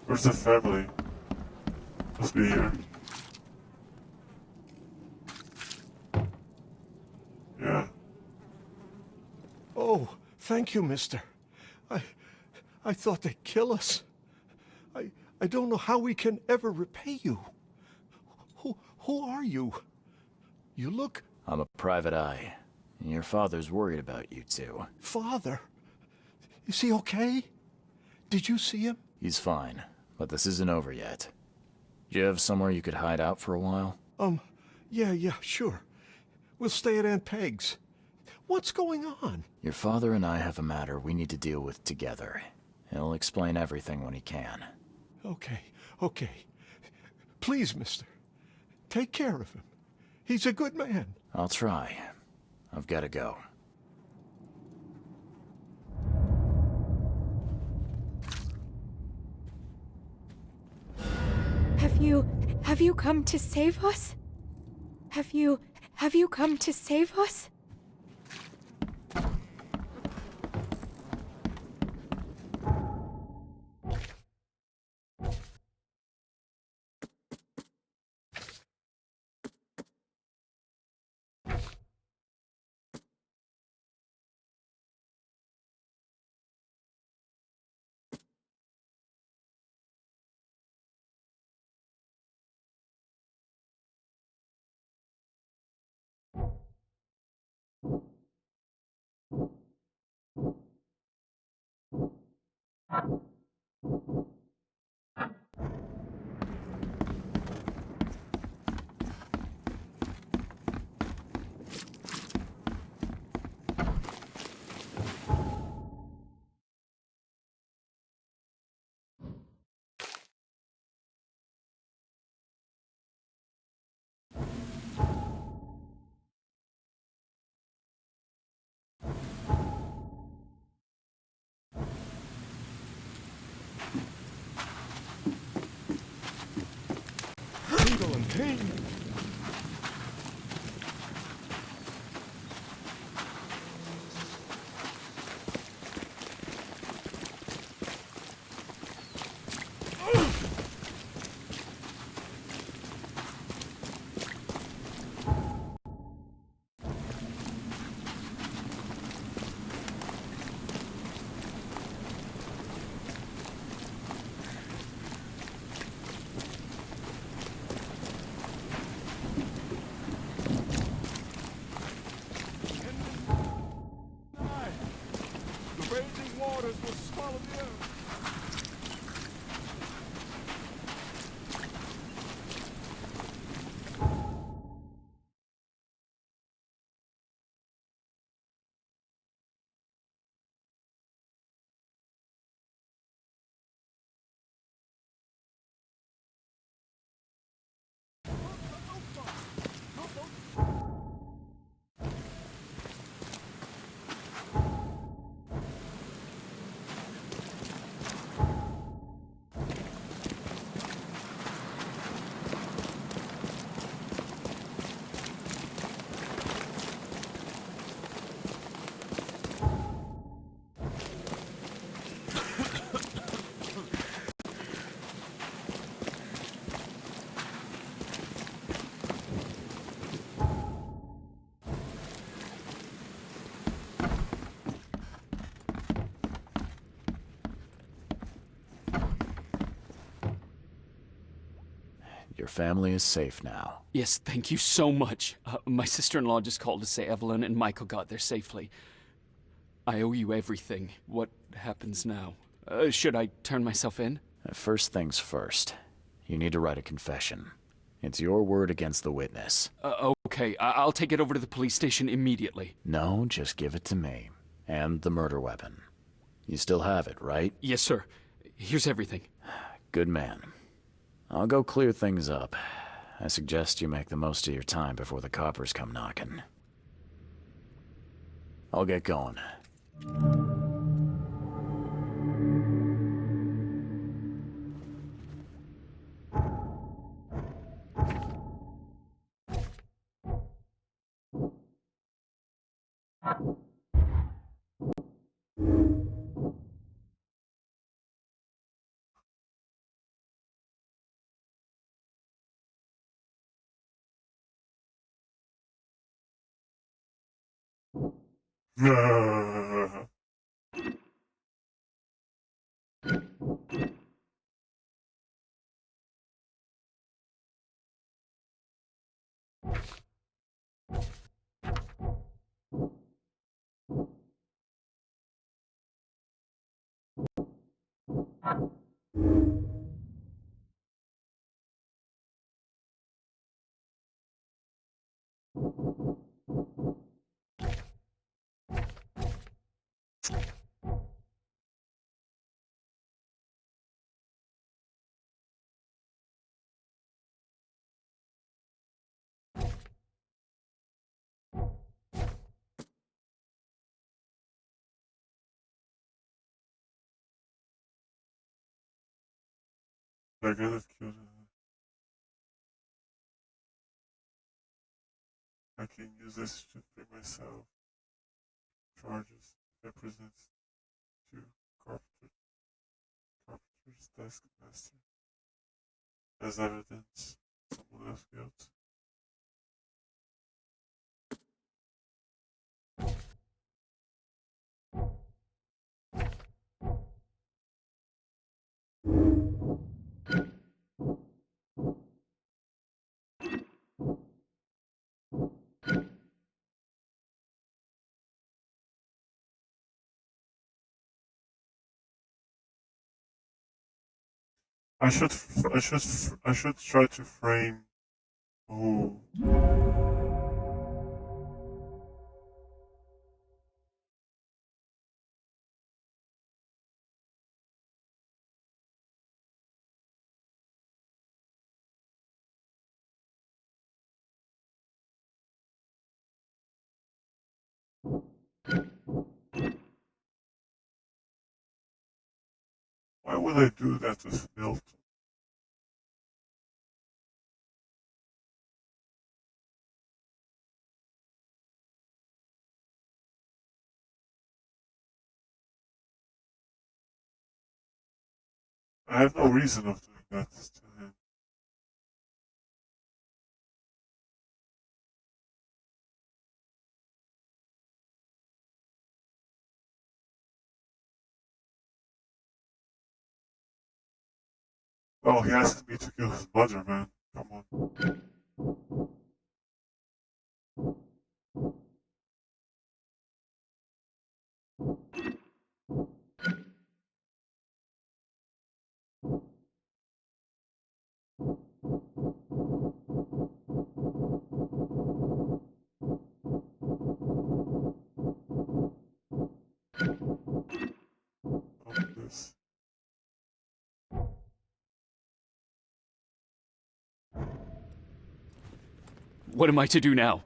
Where's the family? Must be here. Yeah. Oh, thank you, mister. I thought they'd kill us. I don't know how we can ever repay you. Who are you? You look... I'm a private eye. Your father's worried about you two. Father? Is he okay? Did you see him? He's fine, but this isn't over yet. Do you have somewhere you could hide out for a while? Yeah, sure. We'll stay at Aunt Peg's. What's going on? Your father and I have a matter we need to deal with together. He'll explain everything when he can. Okay. Please, mister. Take care of him. He's a good man. I'll try. I've got to go. Have you come to save us? Have you come to save us? family is safe now. Yes, thank you so much. My sister-in-law just called to say Evelyn and Michael got there safely. I owe you everything. What happens now? Should I turn myself in? First things first. You need to write a confession. It's your word against the witness. Okay, I'll take it over to the police station immediately. No, just give it to me. And the murder weapon. You still have it, right? Yes, sir. Here's everything. Good man. I'll go clear things up. I suggest you make the most of your time before the coppers come knocking. I'll get going. They're gonna kill him. I can use this to free myself. Charges represents to Carpenter's desk master. As evidence, someone else guilt. I should try to frame who. Why would I do that with Milton? I have no reason of doing that to him. Oh, he asked me to kill his mother, man. Come on. This. What am I to do now?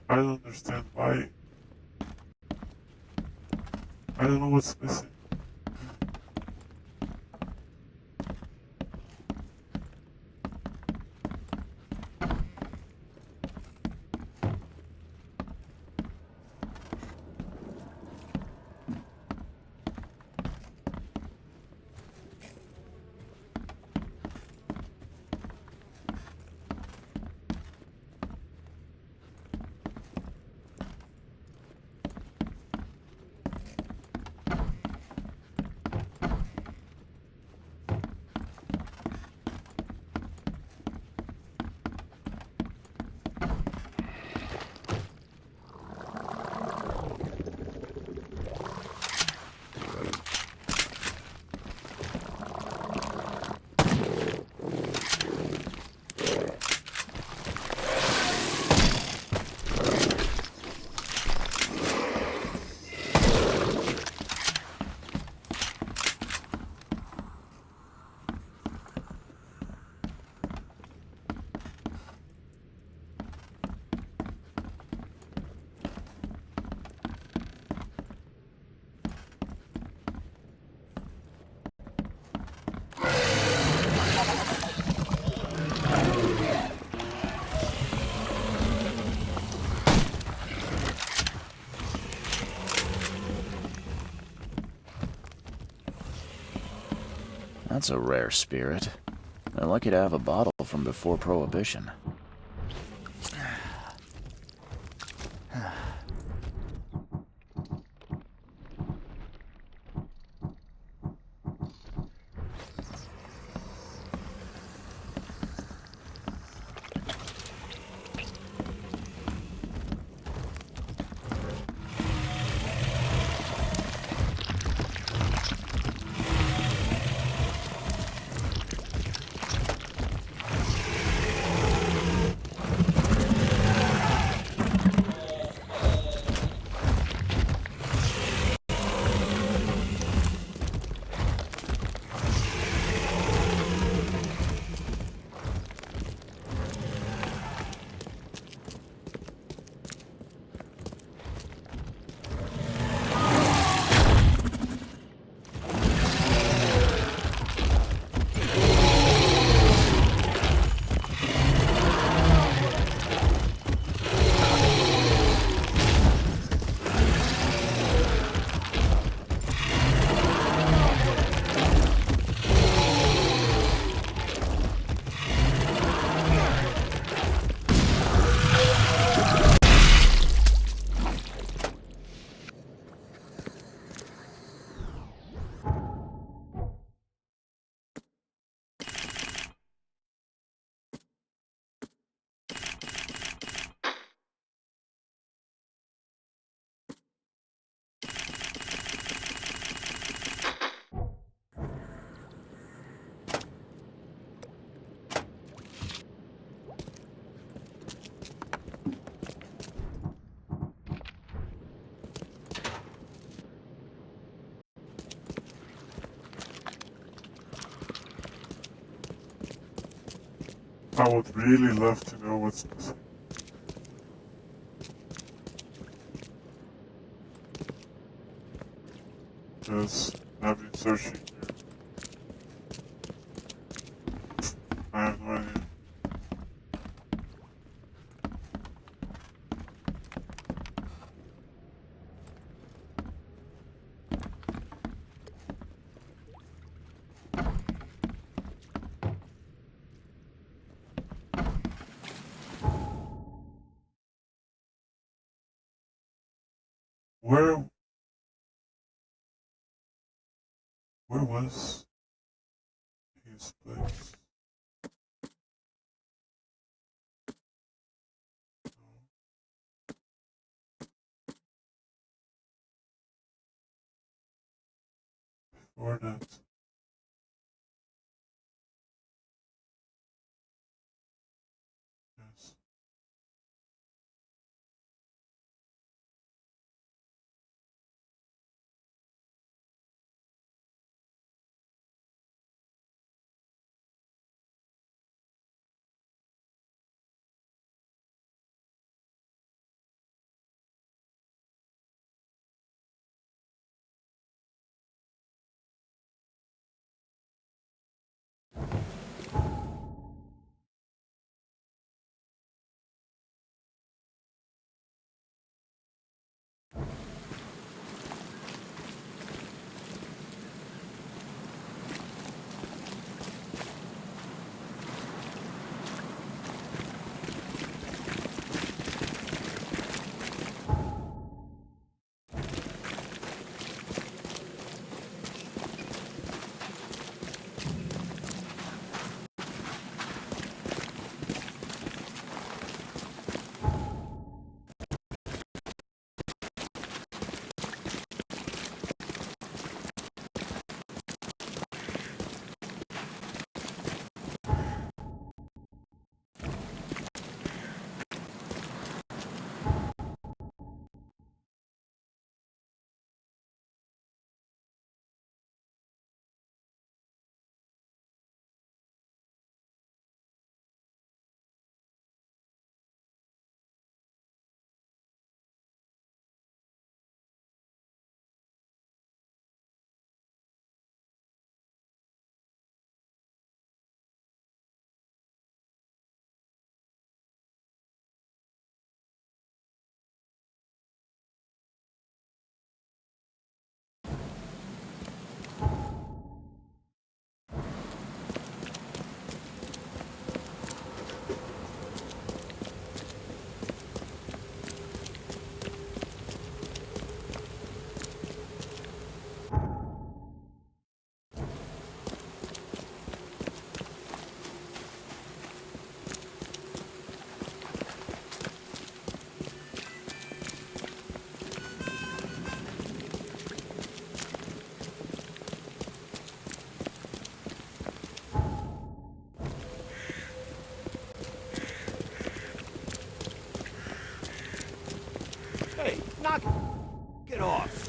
I don't understand why. I don't know what's missing. That's a rare spirit. They're lucky to have a bottle from before Prohibition. I would really love to know what's missing. Because I've been searching here. I have no idea. Where was his place? Before that. Yes. Knock it off.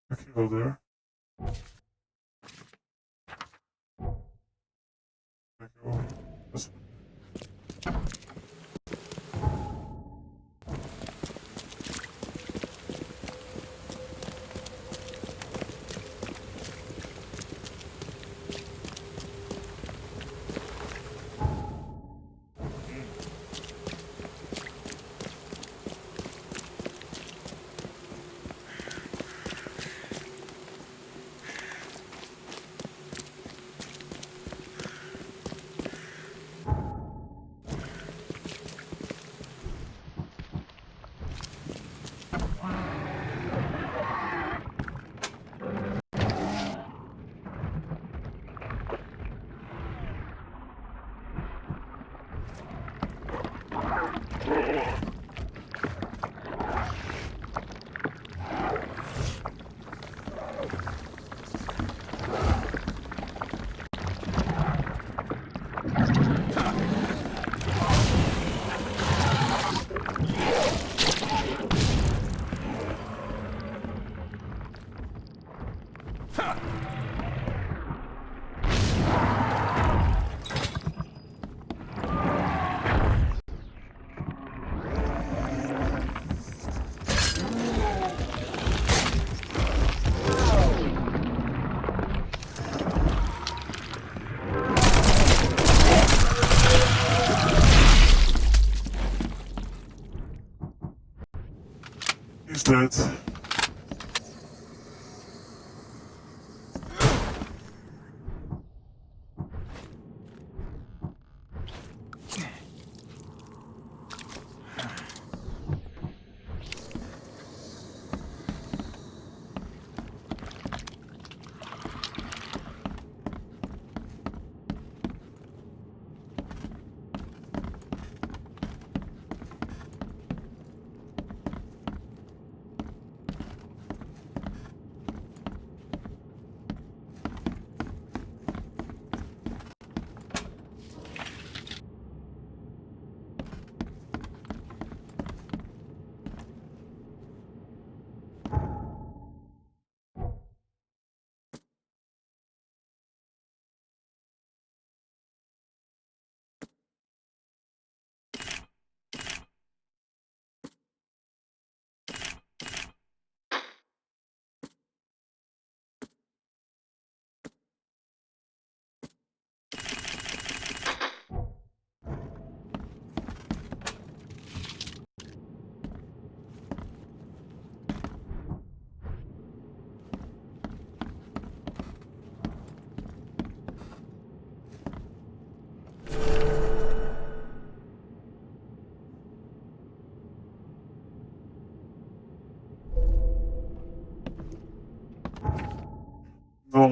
I can go there. I can go this way. He's dead.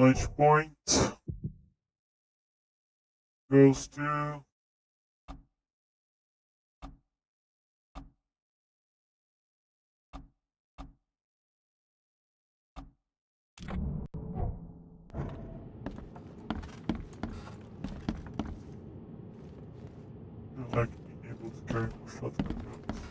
Knowledge point goes to I like being able to carry more shotgun rounds.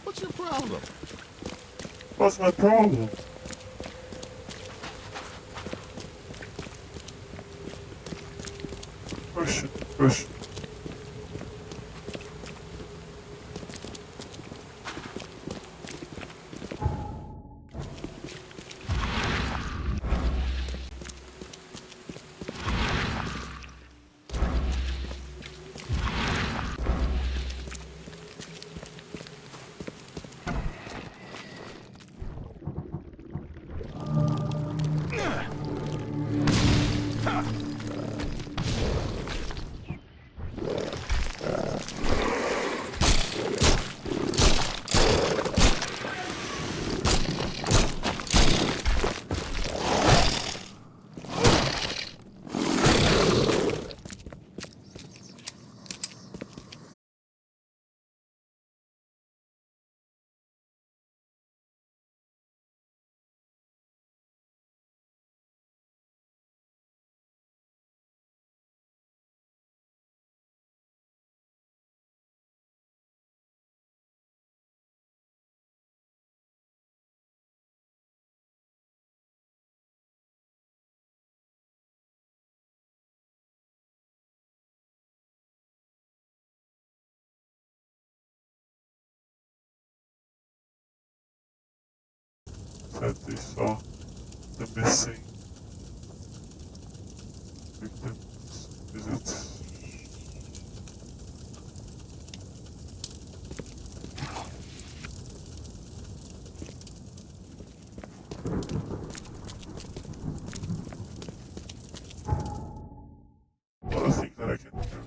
What's your problem? What's my problem? Push it, push it. Said they saw the missing victims. Is it? Well, I think that I can carry.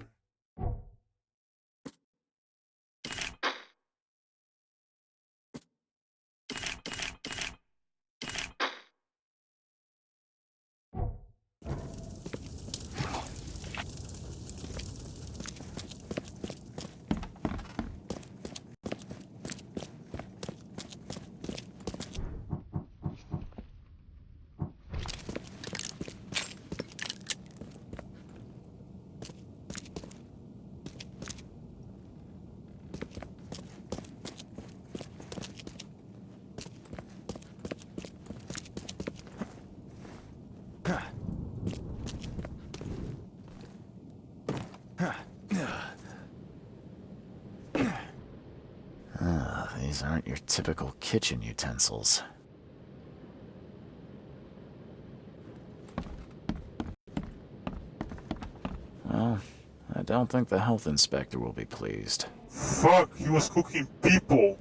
These aren't your typical kitchen utensils. Well, I don't think the health inspector will be pleased. Fuck, he was cooking people.